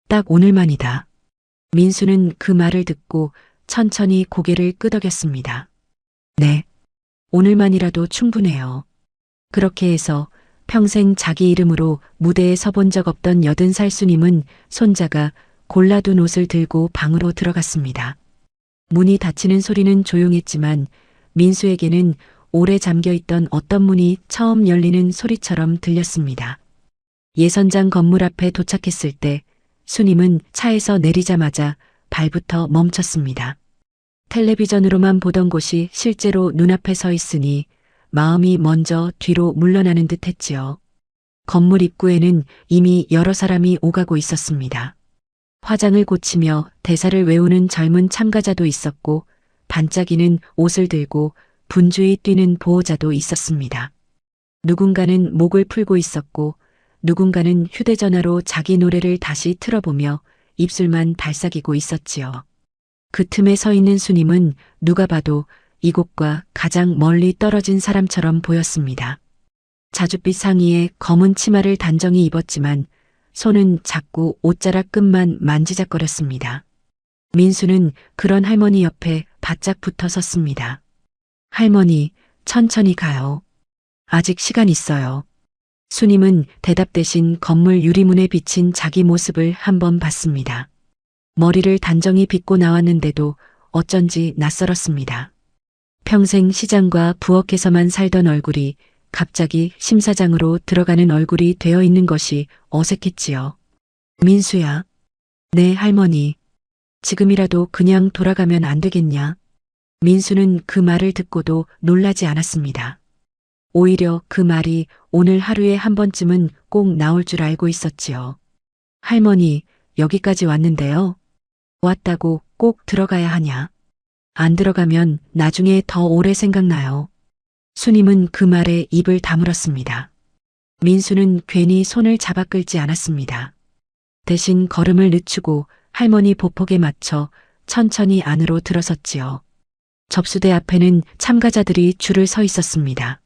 딱 오늘만이다. 민수는 그 말을 듣고 천천히 고개를 끄덕였습니다. 네, 오늘만이라도 충분해요. 그렇게 해서 평생 자기 이름으로 무대에 서본 적 없던 80살 수님은 손자가 골라둔 옷을 들고 방으로 들어갔습니다. 문이 닫히는 소리는 조용했지만 민수에게는 오래 잠겨있던 어떤 문이 처음 열리는 소리처럼 들렸습니다. 예선장 건물 앞에 도착했을 때 수님은 차에서 내리자마자 발부터 멈췄습니다. 텔레비전으로만 보던 곳이 실제로 눈앞에 서 있으니 마음이 먼저 뒤로 물러나는 듯 했지요. 건물 입구에는 이미 여러 사람이 오가고 있었습니다. 화장을 고치며 대사를 외우는 젊은 참가자도 있었고 반짝이는 옷을 들고 분주히 뛰는 보호자도 있었습니다. 누군가는 목을 풀고 있었고 누군가는 휴대전화로 자기 노래를 다시 틀어보며 입술만 달싹이고 있었지요. 그 틈에 서 있는 수님은 누가 봐도 이곳과 가장 멀리 떨어진 사람처럼 보였습니다. 자줏빛 상의에 검은 치마를 단정히 입었지만 손은 자꾸 옷자락 끝만 만지작거렸습니다. 민수는 그런 할머니 옆에 바짝 붙어 섰습니다. 할머니, 천천히 가요. 아직 시간 있어요. 수님은 대답 대신 건물 유리문에 비친 자기 모습을 한번 봤습니다. 머리를 단정히 빗고 나왔는데도 어쩐지 낯설었습니다. 평생 시장과 부엌에서만 살던 얼굴이 갑자기 심사장으로 들어가는 얼굴이 되어 있는 것이 어색했지요. 민수야. 네, 할머니. 지금이라도 그냥 돌아가면 안 되겠냐? 민수는 그 말을 듣고도 놀라지 않았습니다. 오히려 그 말이 오늘 하루에 한 번쯤은 꼭 나올 줄 알고 있었지요. 할머니, 여기까지 왔는데요. 왔다고 꼭 들어가야 하냐? 안 들어가면 나중에 더 오래 생각나요. 수님은 그 말에 입을 다물었습니다. 민수는 괜히 손을 잡아 끌지 않았습니다. 대신 걸음을 늦추고 할머니 보폭에 맞춰 천천히 안으로 들어섰지요. 접수대 앞에는 참가자들이 줄을 서 있었습니다.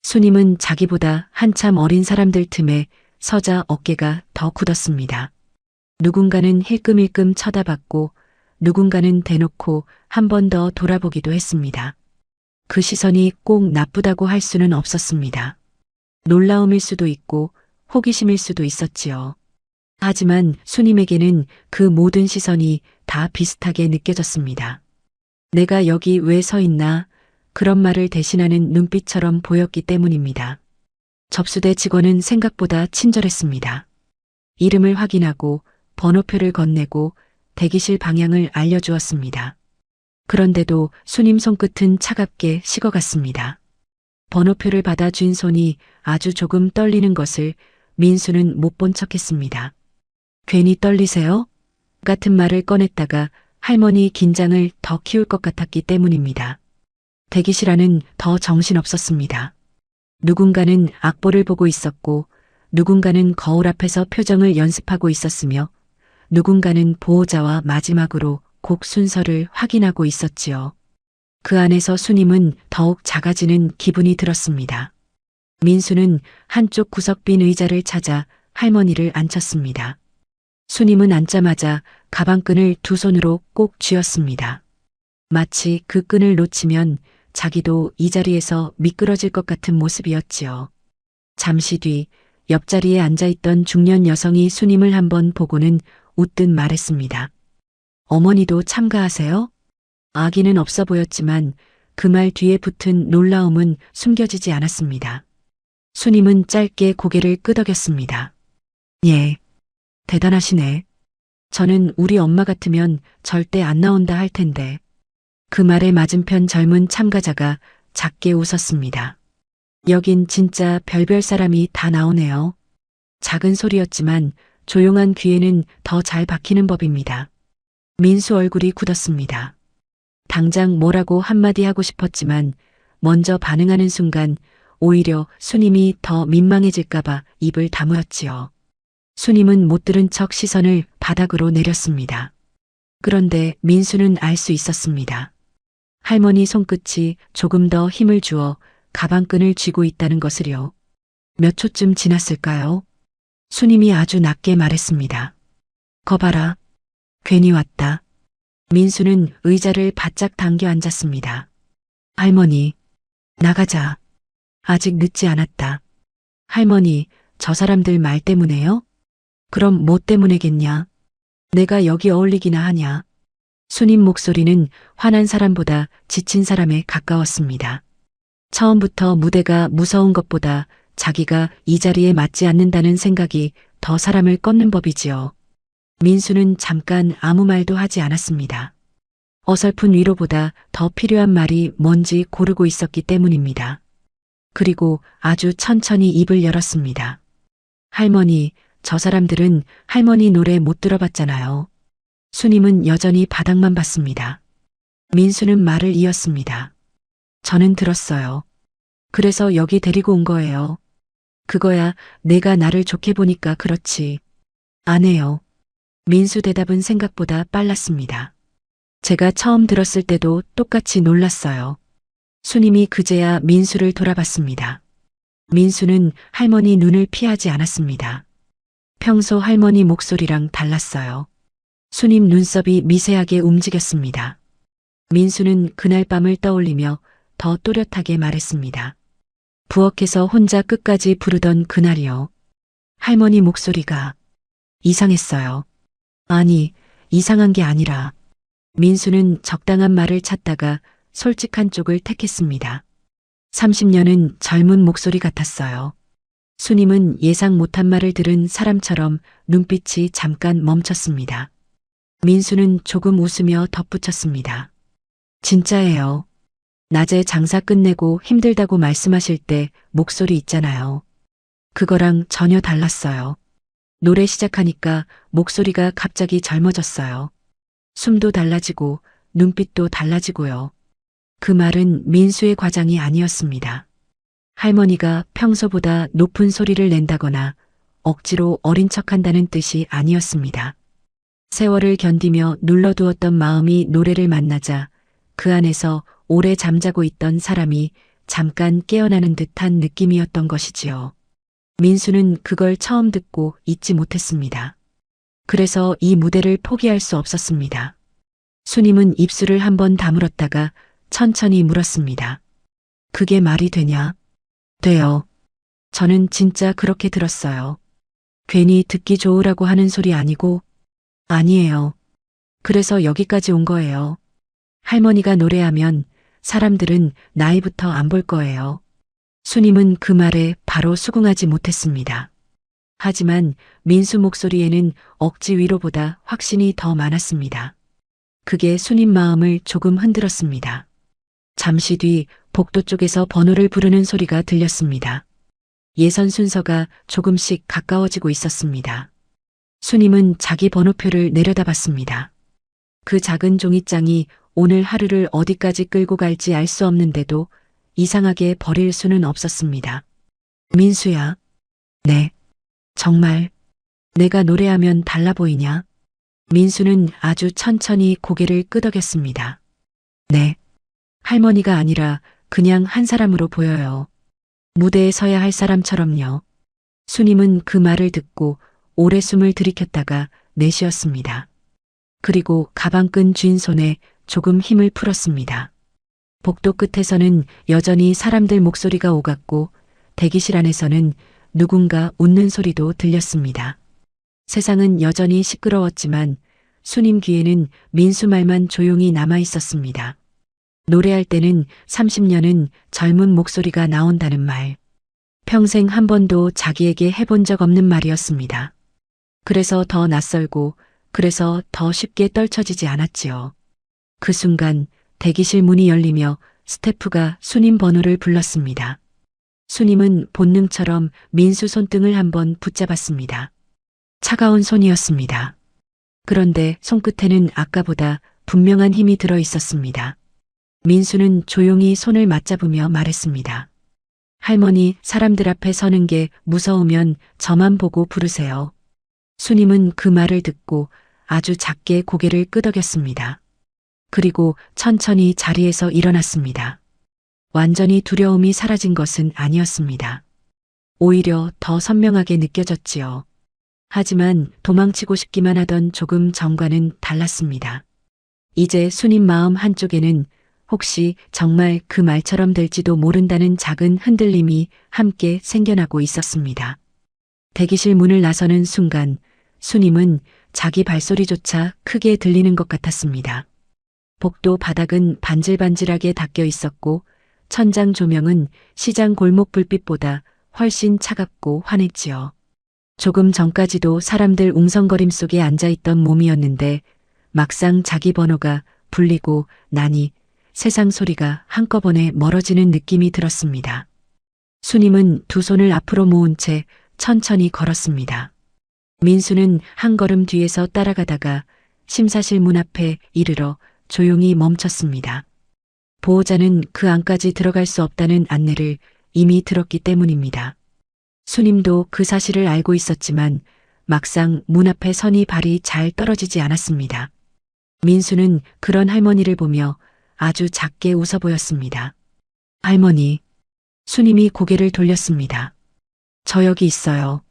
수님은 자기보다 한참 어린 사람들 틈에 서자 어깨가 더 굳었습니다. 누군가는 힐끔힐끔 쳐다봤고 누군가는 대놓고 한 번 더 돌아보기도 했습니다. 그 시선이 꼭 나쁘다고 할 수는 없었습니다. 놀라움일 수도 있고 호기심일 수도 있었지요. 하지만 수님에게는 그 모든 시선이 다 비슷하게 느껴졌습니다. 내가 여기 왜 서 있나? 그런 말을 대신하는 눈빛처럼 보였기 때문입니다. 접수대 직원은 생각보다 친절했습니다. 이름을 확인하고 번호표를 건네고 대기실 방향을 알려주었습니다. 그런데도 수님 손끝은 차갑게 식어갔습니다. 번호표를 받아 쥔 손이 아주 조금 떨리는 것을 민수는 못 본 척했습니다. 괜히 떨리세요? 같은 말을 꺼냈다가 할머니 긴장을 더 키울 것 같았기 때문입니다. 대기실 안은 더 정신없었습니다. 누군가는 악보를 보고 있었고 누군가는 거울 앞에서 표정을 연습하고 있었으며 누군가는 보호자와 마지막으로 곡 순서를 확인하고 있었지요. 그 안에서 수님은 더욱 작아지는 기분이 들었습니다. 민수는 한쪽 구석 빈 의자를 찾아 할머니를 앉혔습니다. 수님은 앉자마자 가방끈을 두 손으로 꼭 쥐었습니다. 마치 그 끈을 놓치면 자기도 이 자리에서 미끄러질 것 같은 모습이었지요. 잠시 뒤 옆자리에 앉아있던 중년 여성이 수님을 한번 보고는 웃듯 말했습니다. 어머니도 참가하세요? 아기는 없어 보였지만 그 말 뒤에 붙은 놀라움은 숨겨지지 않았습니다. 수님은 짧게 고개를 끄덕였습니다. 예, 대단하시네. 저는 우리 엄마 같으면 절대 안 나온다 할 텐데. 그 말에 맞은편 젊은 참가자가 작게 웃었습니다. 여긴 진짜 별별 사람이 다 나오네요. 작은 소리였지만 조용한 귀에는 더 잘 박히는 법입니다. 민수 얼굴이 굳었습니다. 당장 뭐라고 한마디 하고 싶었지만 먼저 반응하는 순간 오히려 수님이 더 민망해질까봐 입을 다물었지요. 수님은 못 들은 척 시선을 바닥으로 내렸습니다. 그런데 민수는 알 수 있었습니다. 할머니 손끝이 조금 더 힘을 주어 가방끈을 쥐고 있다는 것을요. 몇 초쯤 지났을까요? 수님이 아주 낮게 말했습니다. 거봐라. 괜히 왔다. 민수는 의자를 바짝 당겨 앉았습니다. 할머니, 나가자. 아직 늦지 않았다. 할머니, 저 사람들 말 때문에요? 그럼 뭐 때문에겠냐? 내가 여기 어울리기나 하냐? 수님 목소리는 화난 사람보다 지친 사람에 가까웠습니다. 처음부터 무대가 무서운 것보다 자기가 이 자리에 맞지 않는다는 생각이 더 사람을 꺾는 법이지요. 민수는 잠깐 아무 말도 하지 않았습니다. 어설픈 위로보다 더 필요한 말이 뭔지 고르고 있었기 때문입니다. 그리고 아주 천천히 입을 열었습니다. 할머니, 저 사람들은 할머니 노래 못 들어봤잖아요. 수님은 여전히 바닥만 봤습니다. 민수는 말을 이었습니다. 저는 들었어요. 그래서 여기 데리고 온 거예요. 그거야 내가 나를 좋게 보니까 그렇지. 안 해요. 민수 대답은 생각보다 빨랐습니다. 제가 처음 들었을 때도 똑같이 놀랐어요. 수님이 그제야 민수를 돌아봤습니다. 민수는 할머니 눈을 피하지 않았습니다. 평소 할머니 목소리랑 달랐어요. 수님 눈썹이 미세하게 움직였습니다. 민수는 그날 밤을 떠올리며 더 또렷하게 말했습니다. 부엌에서 혼자 끝까지 부르던 그날이요. 할머니 목소리가 이상했어요. 아니, 이상한 게 아니라 민수는 적당한 말을 찾다가 솔직한 쪽을 택했습니다. 30년은 젊은 목소리 같았어요. 수님은 예상 못한 말을 들은 사람처럼 눈빛이 잠깐 멈췄습니다. 민수는 조금 웃으며 덧붙였습니다. 진짜예요. 낮에 장사 끝내고 힘들다고 말씀하실 때 목소리 있잖아요. 그거랑 전혀 달랐어요. 노래 시작하니까 목소리가 갑자기 젊어졌어요. 숨도 달라지고 눈빛도 달라지고요. 그 말은 민수의 과장이 아니었습니다. 할머니가 평소보다 높은 소리를 낸다거나 억지로 어린 척한다는 뜻이 아니었습니다. 세월을 견디며 눌러두었던 마음이 노래를 만나자 그 안에서 오래 잠자고 있던 사람이 잠깐 깨어나는 듯한 느낌이었던 것이지요. 민수는 그걸 처음 듣고 잊지 못했습니다. 그래서 이 무대를 포기할 수 없었습니다. 수님은 입술을 한번 다물었다가 천천히 물었습니다. 그게 말이 되냐? 돼요. 저는 진짜 그렇게 들었어요. 괜히 듣기 좋으라고 하는 소리 아니고? 아니에요. 그래서 여기까지 온 거예요. 할머니가 노래하면 사람들은 나이부터 안 볼 거예요. 수님은 그 말에 바로 수긍하지 못했습니다. 하지만 민수 목소리에는 억지 위로보다 확신이 더 많았습니다. 그게 수님 마음을 조금 흔들었습니다. 잠시 뒤 복도 쪽에서 번호를 부르는 소리가 들렸습니다. 예선 순서가 조금씩 가까워지고 있었습니다. 수님은 자기 번호표를 내려다봤습니다. 그 작은 종이장이 오늘 하루를 어디까지 끌고 갈지 알 수 없는데도 이상하게 버릴 수는 없었습니다. 민수야. 네. 정말 내가 노래하면 달라 보이냐? 민수는 아주 천천히 고개를 끄덕였습니다. 네. 할머니가 아니라 그냥 한 사람으로 보여요. 무대에 서야 할 사람처럼요. 수님은 그 말을 듣고 오래 숨을 들이켰다가 내쉬었습니다. 그리고 가방끈 쥔 손에 조금 힘을 풀었습니다. 복도 끝에서는 여전히 사람들 목소리가 오갔고 대기실 안에서는 누군가 웃는 소리도 들렸습니다. 세상은 여전히 시끄러웠지만 수님 귀에는 민수 말만 조용히 남아 있었습니다. 노래할 때는 30년은 젊은 목소리가 나온다는 말. 평생 한 번도 자기에게 해본 적 없는 말이었습니다. 그래서 더 낯설고 그래서 더 쉽게 떨쳐지지 않았지요. 그 순간 대기실 문이 열리며 스태프가 수님 번호를 불렀습니다. 수님은 본능처럼 민수 손등을 한번 붙잡았습니다. 차가운 손이었습니다. 그런데 손끝에는 아까보다 분명한 힘이 들어 있었습니다. 민수는 조용히 손을 맞잡으며 말했습니다. 할머니, 사람들 앞에 서는 게 무서우면 저만 보고 부르세요. 수님은 그 말을 듣고 아주 작게 고개를 끄덕였습니다. 그리고 천천히 자리에서 일어났습니다. 완전히 두려움이 사라진 것은 아니었습니다. 오히려 더 선명하게 느껴졌지요. 하지만 도망치고 싶기만 하던 조금 전과는 달랐습니다. 이제 수님 마음 한쪽에는 혹시 정말 그 말처럼 될지도 모른다는 작은 흔들림이 함께 생겨나고 있었습니다. 대기실 문을 나서는 순간 수님은 자기 발소리조차 크게 들리는 것 같았습니다. 복도 바닥은 반질반질하게 닦여 있었고 천장 조명은 시장 골목 불빛보다 훨씬 차갑고 환했지요. 조금 전까지도 사람들 웅성거림 속에 앉아있던 몸이었는데 막상 자기 번호가 불리고 나니 세상 소리가 한꺼번에 멀어지는 느낌이 들었습니다. 수님은 두 손을 앞으로 모은 채 천천히 걸었습니다. 민수는 한 걸음 뒤에서 따라가다가 심사실 문 앞에 이르러 조용히 멈췄습니다. 보호자는 그 안까지 들어갈 수 없다는 안내를 이미 들었기 때문입니다. 수님도 그 사실을 알고 있었지만 막상 문 앞에 서니 발이 잘 떨어지지 않았습니다. 민수는 그런 할머니를 보며 아주 작게 웃어 보였습니다. 할머니. 수님이 고개를 돌렸습니다. 저 여기 있어요.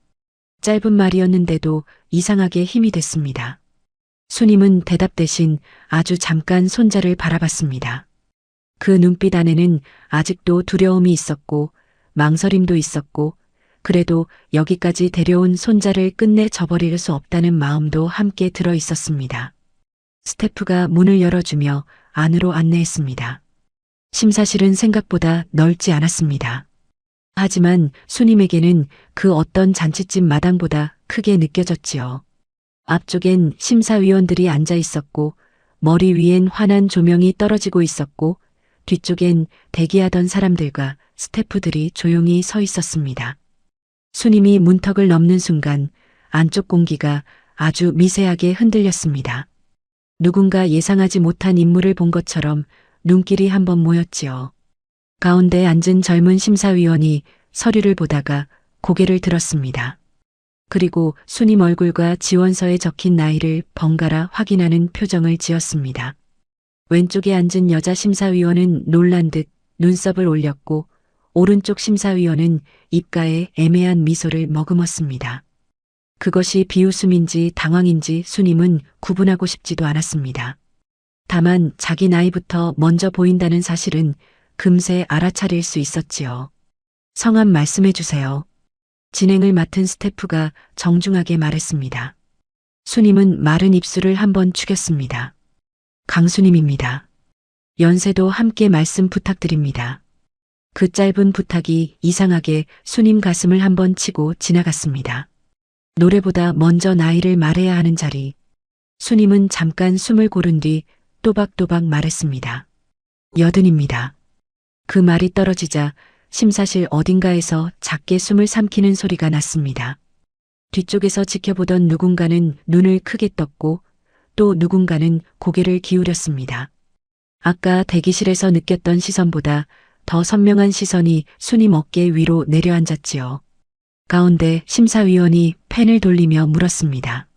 짧은 말이었는데도 이상하게 힘이 됐습니다. 수님은 대답 대신 아주 잠깐 손자를 바라봤습니다. 그 눈빛 안에는 아직도 두려움이 있었고 망설임도 있었고, 그래도 여기까지 데려온 손자를 끝내 저버릴 수 없다는 마음도 함께 들어 있었습니다. 스태프가 문을 열어주며 안으로 안내했습니다. 심사실은 생각보다 넓지 않았습니다. 하지만 수님에게는 그 어떤 잔칫집 마당보다 크게 느껴졌지요. 앞쪽엔 심사위원들이 앉아 있었고, 머리 위엔 환한 조명이 떨어지고 있었고, 뒤쪽엔 대기하던 사람들과 스태프들이 조용히 서 있었습니다. 수님이 문턱을 넘는 순간 안쪽 공기가 아주 미세하게 흔들렸습니다. 누군가 예상하지 못한 인물을 본 것처럼 눈길이 한번 모였지요. 가운데 앉은 젊은 심사위원이 서류를 보다가 고개를 들었습니다. 그리고 수님 얼굴과 지원서에 적힌 나이를 번갈아 확인하는 표정을 지었습니다. 왼쪽에 앉은 여자 심사위원은 놀란 듯 눈썹을 올렸고, 오른쪽 심사위원은 입가에 애매한 미소를 머금었습니다. 그것이 비웃음인지 당황인지 수님은 구분하고 싶지도 않았습니다. 다만 자기 나이부터 먼저 보인다는 사실은 금세 알아차릴 수 있었지요. 성함 말씀해 주세요. 진행을 맡은 스태프가 정중하게 말했습니다. 수님은 마른 입술을 한번 축였습니다. 강수님입니다. 연세도 함께 말씀 부탁드립니다. 그 짧은 부탁이 이상하게 수님 가슴을 한번 치고 지나갔습니다. 노래보다 먼저 나이를 말해야 하는 자리. 수님은 잠깐 숨을 고른 뒤 또박또박 말했습니다. 80입니다. 그 말이 떨어지자 심사실 어딘가에서 작게 숨을 삼키는 소리가 났습니다. 뒤쪽에서 지켜보던 누군가는 눈을 크게 떴고, 또 누군가는 고개를 기울였습니다. 아까 대기실에서 느꼈던 시선보다 더 선명한 시선이 수님 어깨 위로 내려앉았지요. 가운데 심사위원이 펜을 돌리며 물었습니다.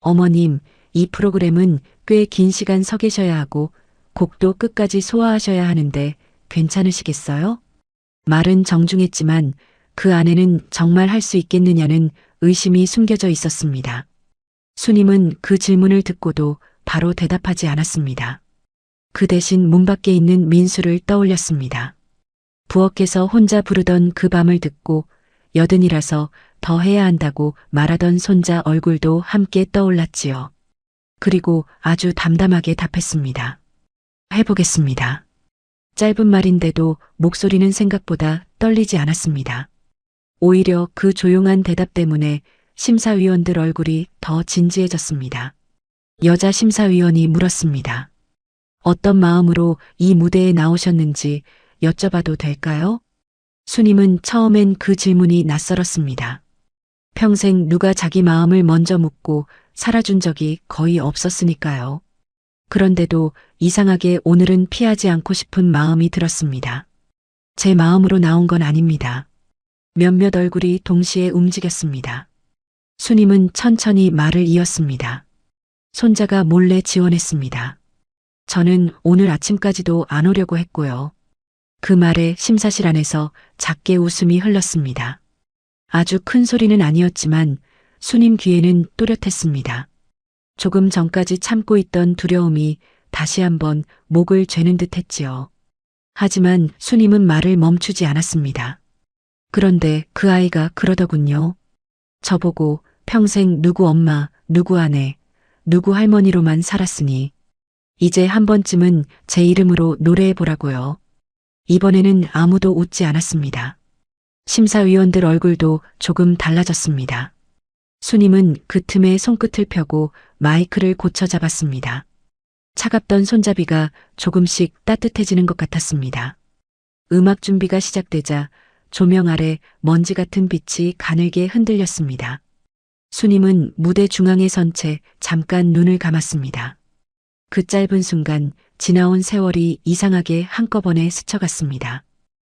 어머님, 이 프로그램은 꽤 긴 시간 서 계셔야 하고 곡도 끝까지 소화하셔야 하는데 괜찮으시겠어요? 말은 정중했지만 그 안에는 정말 할 수 있겠느냐는 의심이 숨겨져 있었습니다. 수님은 그 질문을 듣고도 바로 대답하지 않았습니다. 그 대신 문 밖에 있는 민수를 떠올렸습니다. 부엌에서 혼자 부르던 그 밤을 듣고 80이라서 더 해야 한다고 말하던 손자 얼굴도 함께 떠올랐지요. 그리고 아주 담담하게 답했습니다. 해보겠습니다. 짧은 말인데도 목소리는 생각보다 떨리지 않았습니다. 오히려 그 조용한 대답 때문에 심사위원들 얼굴이 더 진지해졌습니다. 여자 심사위원이 물었습니다. 어떤 마음으로 이 무대에 나오셨는지 여쭤봐도 될까요? 수님은 처음엔 그 질문이 낯설었습니다. 평생 누가 자기 마음을 먼저 묻고 살아준 적이 거의 없었으니까요. 그런데도 이상하게 오늘은 피하지 않고 싶은 마음이 들었습니다. 제 마음으로 나온 건 아닙니다. 몇몇 얼굴이 동시에 움직였습니다. 수님은 천천히 말을 이었습니다. 손자가 몰래 지원했습니다. 저는 오늘 아침까지도 안 오려고 했고요. 그 말에 심사실 안에서 작게 웃음이 흘렀습니다. 아주 큰 소리는 아니었지만 수님 귀에는 또렷했습니다. 조금 전까지 참고 있던 두려움이 다시 한번 목을 죄는 듯 했지요. 하지만 수님은 말을 멈추지 않았습니다. 그런데 그 아이가 그러더군요. 저보고 평생 누구 엄마, 누구 아내, 누구 할머니로만 살았으니 이제 한 번쯤은 제 이름으로 노래해보라고요. 이번에는 아무도 웃지 않았습니다. 심사위원들 얼굴도 조금 달라졌습니다. 수님은 그 틈에 손끝을 펴고 마이크를 고쳐 잡았습니다. 차갑던 손잡이가 조금씩 따뜻해지는 것 같았습니다. 음악 준비가 시작되자 조명 아래 먼지 같은 빛이 가늘게 흔들렸습니다. 수님은 무대 중앙에 선 채 잠깐 눈을 감았습니다. 그 짧은 순간 지나온 세월이 이상하게 한꺼번에 스쳐갔습니다.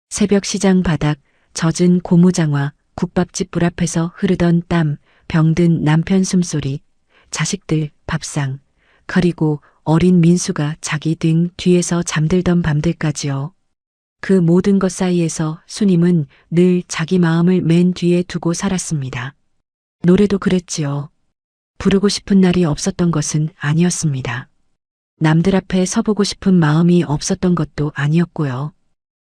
새벽 시장 바닥, 젖은 고무장화, 국밥집 불 앞에서 흐르던 땀, 병든 남편 숨소리, 자식들 밥상, 그리고 어린 민수가 자기 등 뒤에서 잠들던 밤들까지요. 그 모든 것 사이에서 수님은 늘 자기 마음을 맨 뒤에 두고 살았습니다. 노래도 그랬지요. 부르고 싶은 날이 없었던 것은 아니었습니다. 남들 앞에 서보고 싶은 마음이 없었던 것도 아니었고요.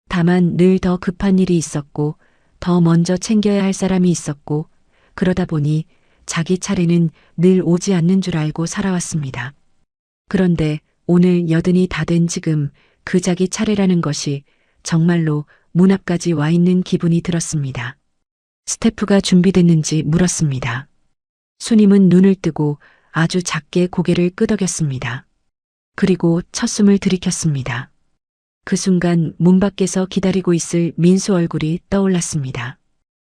다만 늘 더 급한 일이 있었고 더 먼저 챙겨야 할 사람이 있었고 그러다 보니 자기 차례는 늘 오지 않는 줄 알고 살아왔습니다. 그런데 오늘 80이 다 된 지금 그 자기 차례라는 것이 정말로 문 앞까지 와 있는 기분이 들었습니다. 스태프가 준비됐는지 물었습니다. 수님은 눈을 뜨고 아주 작게 고개를 끄덕였습니다. 그리고 첫 숨을 들이켰습니다. 그 순간 문 밖에서 기다리고 있을 민수 얼굴이 떠올랐습니다.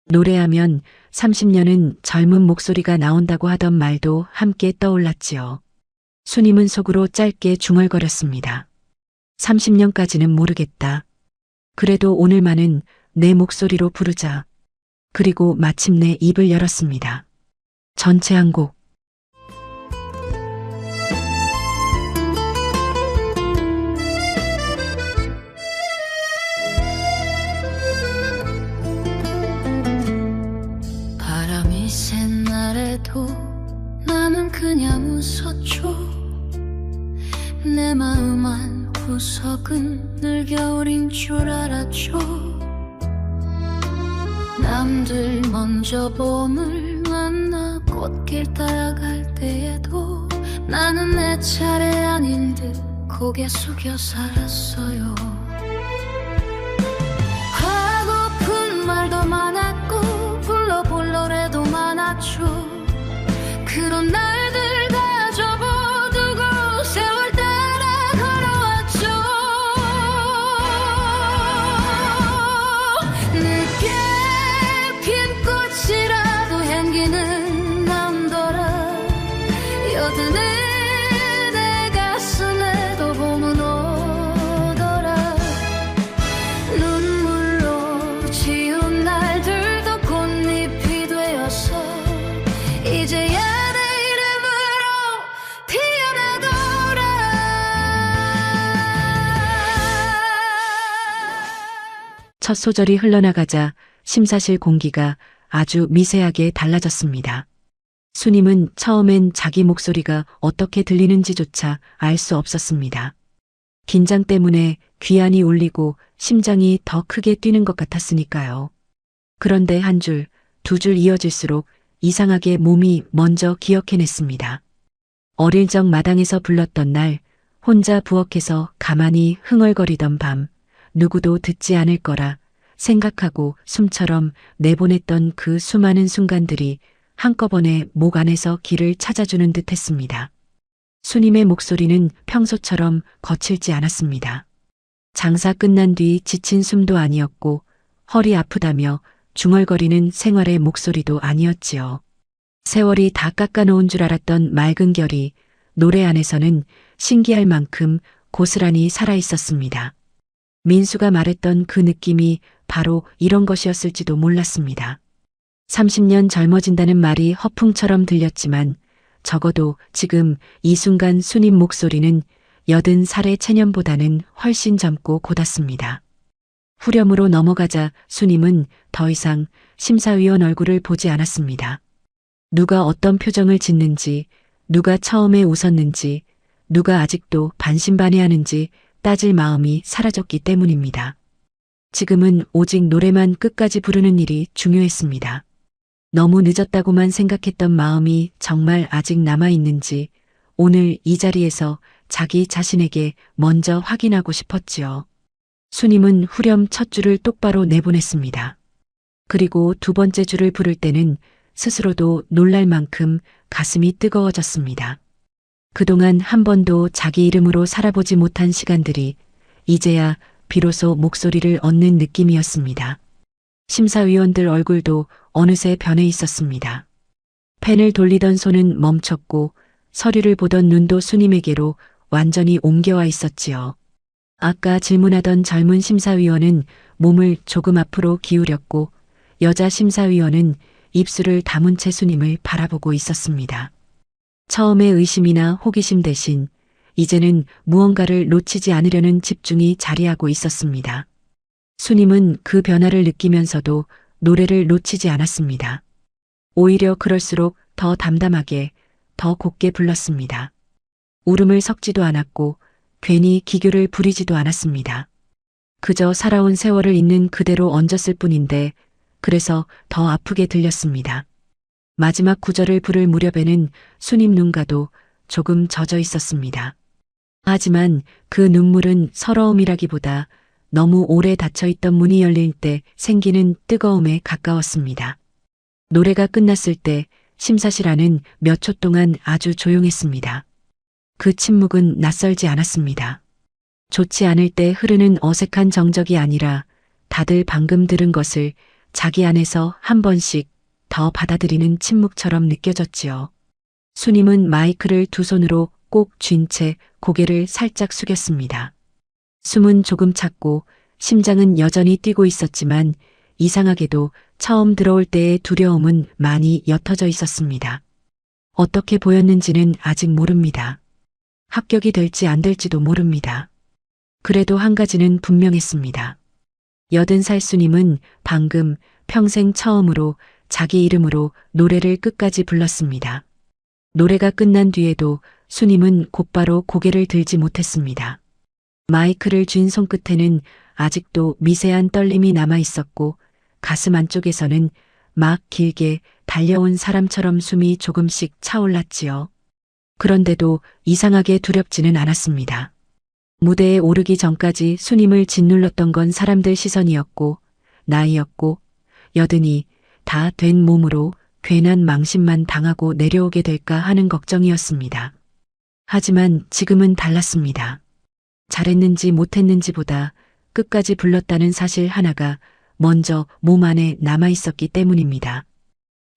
노래하면 30년은 젊은 목소리가 나온다고 하던 말도 함께 떠올랐지요. 수님은 속으로 짧게 중얼거렸습니다. 30년까지는 모르겠다. 그래도 오늘만은 내 목소리로 부르자. 그리고 마침내 입을 열었습니다. 전체 한 곡. 바람이 센 날에도 나는 그냥 웃었죠. 내 마음 한 구석은 늘 겨울인 줄 알았죠. 남들 먼저 봄을 만나 꽃길 따라갈 때에도 나는 내 차례 아닌 듯 고개 숙여 살았어요. 하고픈 말도 많았고 불러볼 노래도 많았죠. 그런 날들 다 접어두고 세월 따라 걸어왔죠. 늦게 핀 꽃이라도 향기는 남더라. 여든의 내 가슴에도 봄은 오더라. 눈물로 지운 날들도 꽃잎이 되어서 이제야 내 이름으로 피어나더라. 첫 소절이 흘러나가자 심사실 공기가 아주 미세하게 달라졌습니다. 수님은 처음엔 자기 목소리가 어떻게 들리는지조차 알 수 없었습니다. 긴장 때문에 귀안이 울리고 심장이 더 크게 뛰는 것 같았으니까요. 그런데 한 줄, 두 줄 이어질수록 이상하게 몸이 먼저 기억해냈습니다. 어릴 적 마당에서 불렀던 날, 혼자 부엌에서 가만히 흥얼거리던 밤, 누구도 듣지 않을 거라 생각하고 숨처럼 내보냈던 그 수많은 순간들이 한꺼번에 목 안에서 길을 찾아주는 듯 했습니다. 수님의 목소리는 평소처럼 거칠지 않았습니다. 장사 끝난 뒤 지친 숨도 아니었고 허리 아프다며 중얼거리는 생활의 목소리도 아니었지요. 세월이 다 깎아놓은 줄 알았던 맑은 결이 노래 안에서는 신기할 만큼 고스란히 살아있었습니다. 민수가 말했던 그 느낌이 바로 이런 것이었을지도 몰랐습니다. 30년 젊어진다는 말이 허풍처럼 들렸지만 적어도 지금 이 순간 수님 목소리는 80살의 체년보다는 훨씬 젊고 고닫습니다. 후렴으로 넘어가자 수님은 더 이상 심사위원 얼굴을 보지 않았습니다. 누가 어떤 표정을 짓는지, 누가 처음에 웃었는지, 누가 아직도 반신반의하는지 따질 마음이 사라졌기 때문입니다. 지금은 오직 노래만 끝까지 부르는 일이 중요했습니다. 너무 늦었다고만 생각했던 마음이 정말 아직 남아있는지 오늘 이 자리에서 자기 자신에게 먼저 확인하고 싶었지요. 수님은 후렴 첫 줄을 똑바로 내보냈습니다. 그리고 두 번째 줄을 부를 때는 스스로도 놀랄 만큼 가슴이 뜨거워졌습니다. 그동안 한 번도 자기 이름으로 살아보지 못한 시간들이 이제야 비로소 목소리를 얻는 느낌이었습니다. 심사위원들 얼굴도 어느새 변해 있었습니다. 펜을 돌리던 손은 멈췄고 서류를 보던 눈도 수님에게로 완전히 옮겨와 있었지요. 아까 질문하던 젊은 심사위원은 몸을 조금 앞으로 기울였고 여자 심사위원은 입술을 다문 채 수님을 바라보고 있었습니다. 처음에 의심이나 호기심 대신 이제는 무언가를 놓치지 않으려는 집중이 자리하고 있었습니다. 수님은 그 변화를 느끼면서도 노래를 놓치지 않았습니다. 오히려 그럴수록 더 담담하게, 더 곱게 불렀습니다. 울음을 섞지도 않았고 괜히 기교를 부리지도 않았습니다. 그저 살아온 세월을 있는 그대로 얹었을 뿐인데 그래서 더 아프게 들렸습니다. 마지막 구절을 부를 무렵에는 순임 눈가도 조금 젖어 있었습니다. 하지만 그 눈물은 서러움이라기보다 너무 오래 닫혀있던 문이 열릴 때 생기는 뜨거움에 가까웠습니다. 노래가 끝났을 때 심사실 안은 몇 초 동안 아주 조용했습니다. 그 침묵은 낯설지 않았습니다. 좋지 않을 때 흐르는 어색한 정적이 아니라 다들 방금 들은 것을 자기 안에서 한 번씩 더 받아들이는 침묵처럼 느껴졌지요. 순임은 마이크를 두 손으로 꼭 쥔 채 고개를 살짝 숙였습니다. 숨은 조금 찼고 심장은 여전히 뛰고 있었지만 이상하게도 처음 들어올 때의 두려움은 많이 옅어져 있었습니다. 어떻게 보였는지는 아직 모릅니다. 합격이 될지 안 될지도 모릅니다. 그래도 한 가지는 분명했습니다. 80살 순임은 방금 평생 처음으로 자기 이름으로 노래를 끝까지 불렀습니다. 노래가 끝난 뒤에도 순임은 곧바로 고개를 들지 못했습니다. 마이크를 쥔 손끝에는 아직도 미세한 떨림이 남아 있었고 가슴 안쪽에서는 막 길게 달려온 사람처럼 숨이 조금씩 차올랐지요. 그런데도 이상하게 두렵지는 않았습니다. 무대에 오르기 전까지 순임을 짓눌렀던 건 사람들 시선이었고 나이였고 여든이 다 된 몸으로 괜한 망신만 당하고 내려오게 될까 하는 걱정이었습니다. 하지만 지금은 달랐습니다. 잘했는지 못했는지보다 끝까지 불렀다는 사실 하나가 먼저 몸 안에 남아 있었기 때문입니다.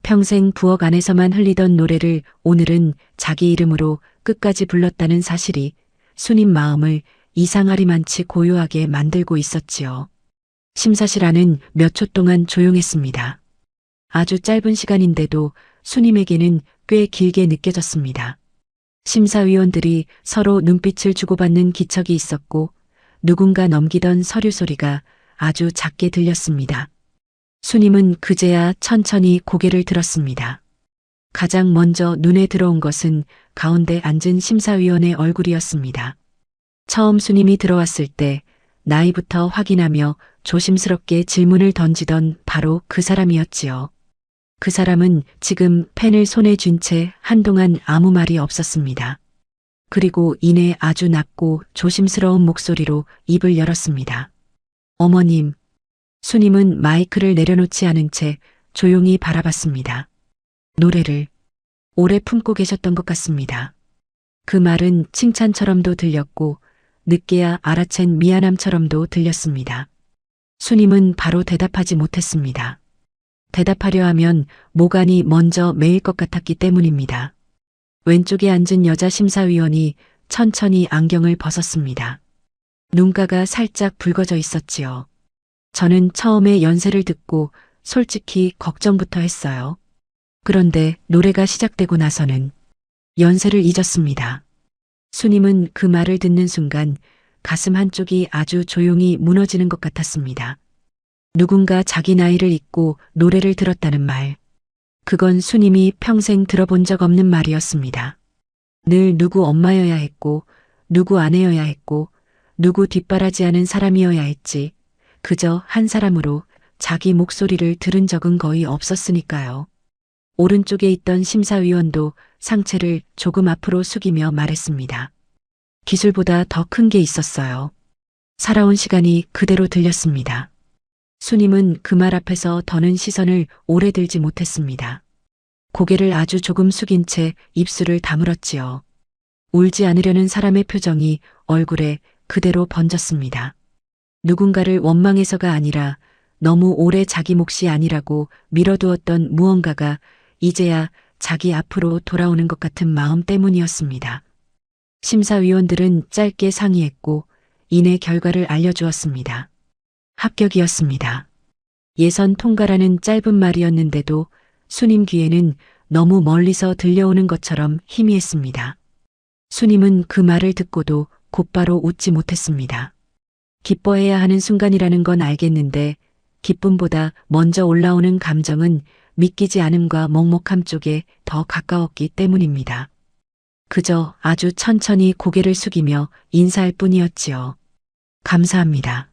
평생 부엌 안에서만 흘리던 노래를 오늘은 자기 이름으로 끝까지 불렀다는 사실이 순임 마음을 이상하리만치 고요하게 만들고 있었지요. 심사실 안은 몇 초 동안 조용했습니다. 아주 짧은 시간인데도 순임에게는 꽤 길게 느껴졌습니다. 심사위원들이 서로 눈빛을 주고받는 기척이 있었고 누군가 넘기던 서류 소리가 아주 작게 들렸습니다. 순임은 그제야 천천히 고개를 들었습니다. 가장 먼저 눈에 들어온 것은 가운데 앉은 심사위원의 얼굴이었습니다. 처음 순임이 들어왔을 때 나이부터 확인하며 조심스럽게 질문을 던지던 바로 그 사람이었지요. 그 사람은 지금 펜을 손에 쥔 채 한동안 아무 말이 없었습니다. 그리고 이내 아주 낮고 조심스러운 목소리로 입을 열었습니다. 어머님. 순임은 마이크를 내려놓지 않은 채 조용히 바라봤습니다. 노래를 오래 품고 계셨던 것 같습니다. 그 말은 칭찬처럼도 들렸고 늦게야 알아챈 미안함처럼도 들렸습니다. 순임은 바로 대답하지 못했습니다. 대답하려 하면 모간이 먼저 메일 것 같았기 때문입니다. 왼쪽에 앉은 여자 심사위원이 천천히 안경을 벗었습니다. 눈가가 살짝 붉어져 있었지요. 저는 처음에 연세를 듣고 솔직히 걱정부터 했어요. 그런데 노래가 시작되고 나서는 연세를 잊었습니다. 순임은 그 말을 듣는 순간 가슴 한쪽이 아주 조용히 무너지는 것 같았습니다. 누군가 자기 나이를 잊고 노래를 들었다는 말. 그건 순임이 평생 들어본 적 없는 말이었습니다. 늘 누구 엄마여야 했고 누구 아내여야 했고 누구 뒷바라지하는 사람이어야 했지. 그저 한 사람으로 자기 목소리를 들은 적은 거의 없었으니까요. 오른쪽에 있던 심사위원도 상체를 조금 앞으로 숙이며 말했습니다. 기술보다 더 큰 게 있었어요. 살아온 시간이 그대로 들렸습니다. 순임은 그 말 앞에서 더는 시선을 오래 들지 못했습니다. 고개를 아주 조금 숙인 채 입술을 다물었지요. 울지 않으려는 사람의 표정이 얼굴에 그대로 번졌습니다. 누군가를 원망해서가 아니라 너무 오래 자기 몫이 아니라고 밀어두었던 무언가가 이제야 자기 앞으로 돌아오는 것 같은 마음 때문이었습니다. 심사위원들은 짧게 상의했고 이내 결과를 알려주었습니다. 합격이었습니다. 예선 통과라는 짧은 말이었는데도 순임 귀에는 너무 멀리서 들려오는 것처럼 희미했습니다. 순임은 그 말을 듣고도 곧바로 웃지 못했습니다. 기뻐해야 하는 순간이라는 건 알겠는데 기쁨보다 먼저 올라오는 감정은 믿기지 않음과 먹먹함 쪽에 더 가까웠기 때문입니다. 그저 아주 천천히 고개를 숙이며 인사할 뿐이었지요. 감사합니다.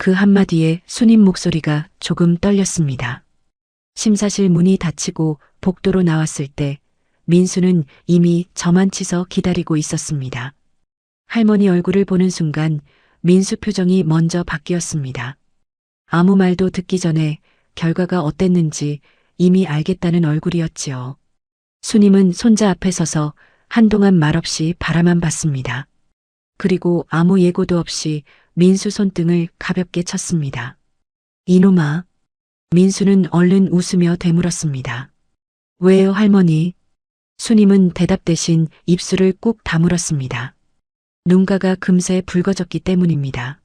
그 한마디에 순임 목소리가 조금 떨렸습니다. 심사실 문이 닫히고 복도로 나왔을 때 민수는 이미 저만 치서 기다리고 있었습니다. 할머니 얼굴을 보는 순간 민수 표정이 먼저 바뀌었습니다. 아무 말도 듣기 전에 결과가 어땠는지 이미 알겠다는 얼굴이었지요. 순임은 손자 앞에 서서 한동안 말없이 바라만 봤습니다. 그리고 아무 예고도 없이 민수 손등을 가볍게 쳤습니다. 이놈아. 민수는 얼른 웃으며 되물었습니다. 왜요, 할머니? 순임은 대답 대신 입술을 꾹 다물었습니다. 눈가가 금세 붉어졌기 때문입니다.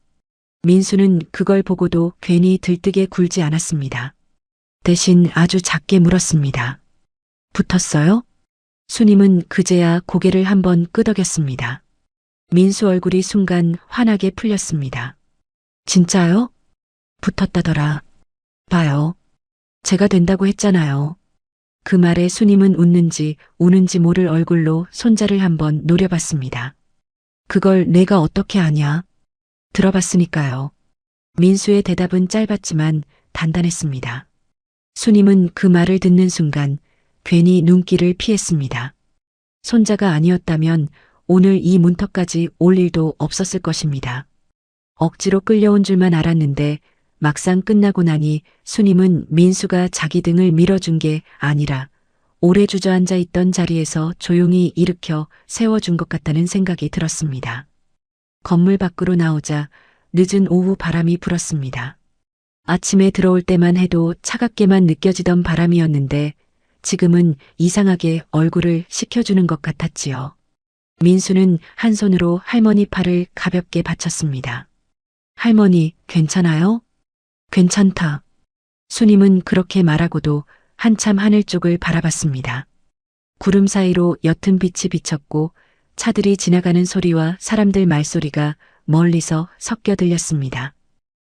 민수는 그걸 보고도 괜히 들뜨게 굴지 않았습니다. 대신 아주 작게 물었습니다. 붙었어요? 순임은 그제야 고개를 한번 끄덕였습니다. 민수 얼굴이 순간 환하게 풀렸습니다. 진짜요? 붙었다더라. 봐요. 제가 된다고 했잖아요. 그 말에 순임은 웃는지 우는지 모를 얼굴로 손자를 한번 노려봤습니다. 그걸 내가 어떻게 아냐? 들어봤으니까요. 민수의 대답은 짧았지만 단단했습니다. 순임은 그 말을 듣는 순간 괜히 눈길을 피했습니다. 손자가 아니었다면 오늘 이 문턱까지 올 일도 없었을 것입니다. 억지로 끌려온 줄만 알았는데 막상 끝나고 나니 순임은 민수가 자기 등을 밀어준 게 아니라 오래 주저앉아 있던 자리에서 조용히 일으켜 세워준 것 같다는 생각이 들었습니다. 건물 밖으로 나오자 늦은 오후 바람이 불었습니다. 아침에 들어올 때만 해도 차갑게만 느껴지던 바람이었는데 지금은 이상하게 얼굴을 식혀주는 것 같았지요. 민수는 한 손으로 할머니 팔을 가볍게 받쳤습니다. 할머니, 괜찮아요? 괜찮다. 순임은 그렇게 말하고도 한참 하늘 쪽을 바라봤습니다. 구름 사이로 옅은 빛이 비쳤고 차들이 지나가는 소리와 사람들 말소리가 멀리서 섞여 들렸습니다.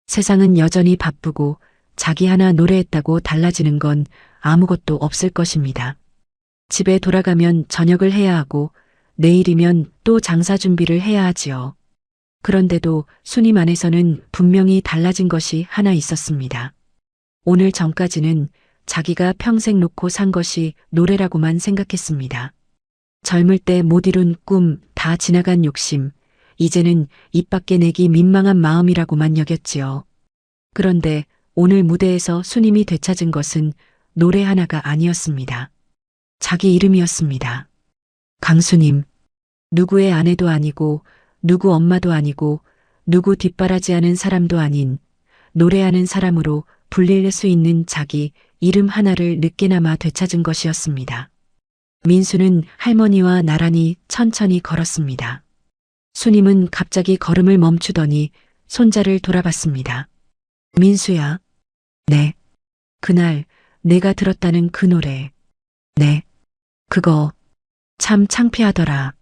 세상은 여전히 바쁘고 자기 하나 노래했다고 달라지는 건 아무것도 없을 것입니다. 집에 돌아가면 저녁을 해야 하고 내일이면 또 장사 준비를 해야 하지요. 그런데도 순임 안에서는 분명히 달라진 것이 하나 있었습니다. 오늘 전까지는 자기가 평생 놓고 산 것이 노래라고만 생각했습니다. 젊을 때 못 이룬 꿈, 다 지나간 욕심, 이제는 입 밖에 내기 민망한 마음이라고만 여겼지요. 그런데 오늘 무대에서 순임이 되찾은 것은 노래 하나가 아니었습니다. 자기 이름이었습니다. 강순임. 누구의 아내도 아니고 누구 엄마도 아니고 누구 뒷바라지하는 사람도 아닌 노래하는 사람으로 불릴 수 있는 자기 이름 하나를 늦게나마 되찾은 것이었습니다. 민수는 할머니와 나란히 천천히 걸었습니다. 순임은 갑자기 걸음을 멈추더니 손자를 돌아봤습니다. 민수야. 네. 그날 내가 들었다는 그 노래. 네. 그거 참 창피하더라.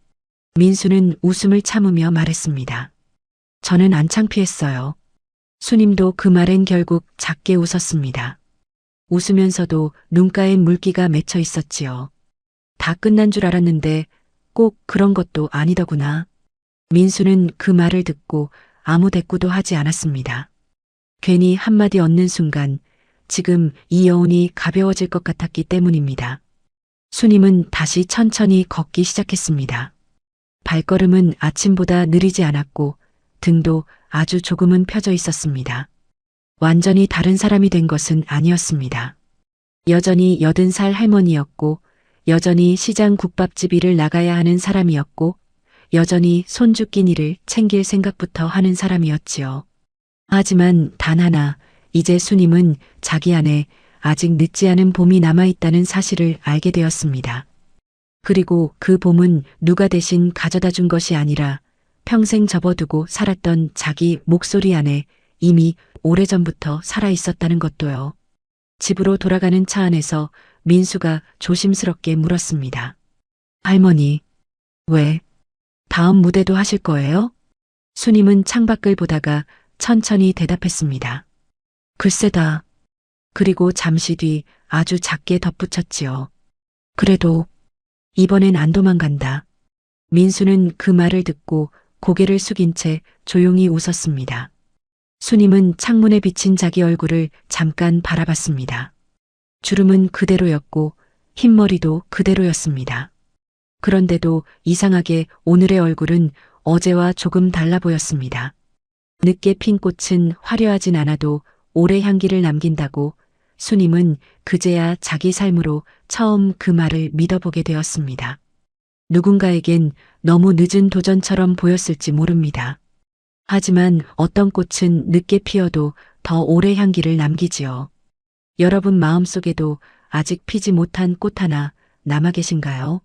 민수는 웃음을 참으며 말했습니다. 저는 안 창피했어요. 순임도 그 말엔 결국 작게 웃었습니다. 웃으면서도 눈가엔 물기가 맺혀 있었지요. 다 끝난 줄 알았는데 꼭 그런 것도 아니더구나. 민수는 그 말을 듣고 아무 대꾸도 하지 않았습니다. 괜히 한마디 얻는 순간 지금 이 여운이 가벼워질 것 같았기 때문입니다. 순임은 다시 천천히 걷기 시작했습니다. 발걸음은 아침보다 느리지 않았고 등도 아주 조금은 펴져 있었습니다. 완전히 다른 사람이 된 것은 아니었습니다. 여전히 80살 할머니였고 여전히 시장 국밥집 일을 나가야 하는 사람이었고 여전히 손주 끼니를 챙길 생각부터 하는 사람이었지요. 하지만 단 하나, 이제 순임은 자기 안에 아직 늦지 않은 봄이 남아있다는 사실을 알게 되었습니다. 그리고 그 봄은 누가 대신 가져다 준 것이 아니라 평생 접어두고 살았던 자기 목소리 안에 이미 오래전부터 살아있었다는 것도요. 집으로 돌아가는 차 안에서 민수가 조심스럽게 물었습니다. 할머니, 왜? 다음 무대도 하실 거예요? 순임은 창밖을 보다가 천천히 대답했습니다. 글쎄다. 그리고 잠시 뒤 아주 작게 덧붙였지요. 그래도 이번엔 안 도망간다. 민수는 그 말을 듣고 고개를 숙인 채 조용히 웃었습니다. 수님은 창문에 비친 자기 얼굴을 잠깐 바라봤습니다. 주름은 그대로였고 흰머리도 그대로였습니다. 그런데도 이상하게 오늘의 얼굴은 어제와 조금 달라 보였습니다. 늦게 핀 꽃은 화려하진 않아도 오래 향기를 남긴다고 수님은 그제야 자기 삶으로 처음 그 말을 믿어보게 되었습니다. 누군가에겐 너무 늦은 도전처럼 보였을지 모릅니다. 하지만 어떤 꽃은 늦게 피어도 더 오래 향기를 남기지요. 여러분 마음속에도 아직 피지 못한 꽃 하나 남아 계신가요?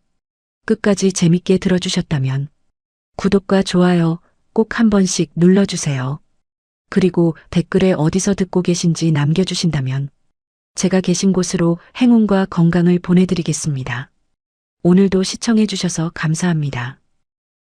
끝까지 재밌게 들어주셨다면 구독과 좋아요 꼭 한 번씩 눌러주세요. 그리고 댓글에 어디서 듣고 계신지 남겨주신다면 제가 계신 곳으로 행운과 건강을 보내드리겠습니다. 오늘도 시청해주셔서 감사합니다.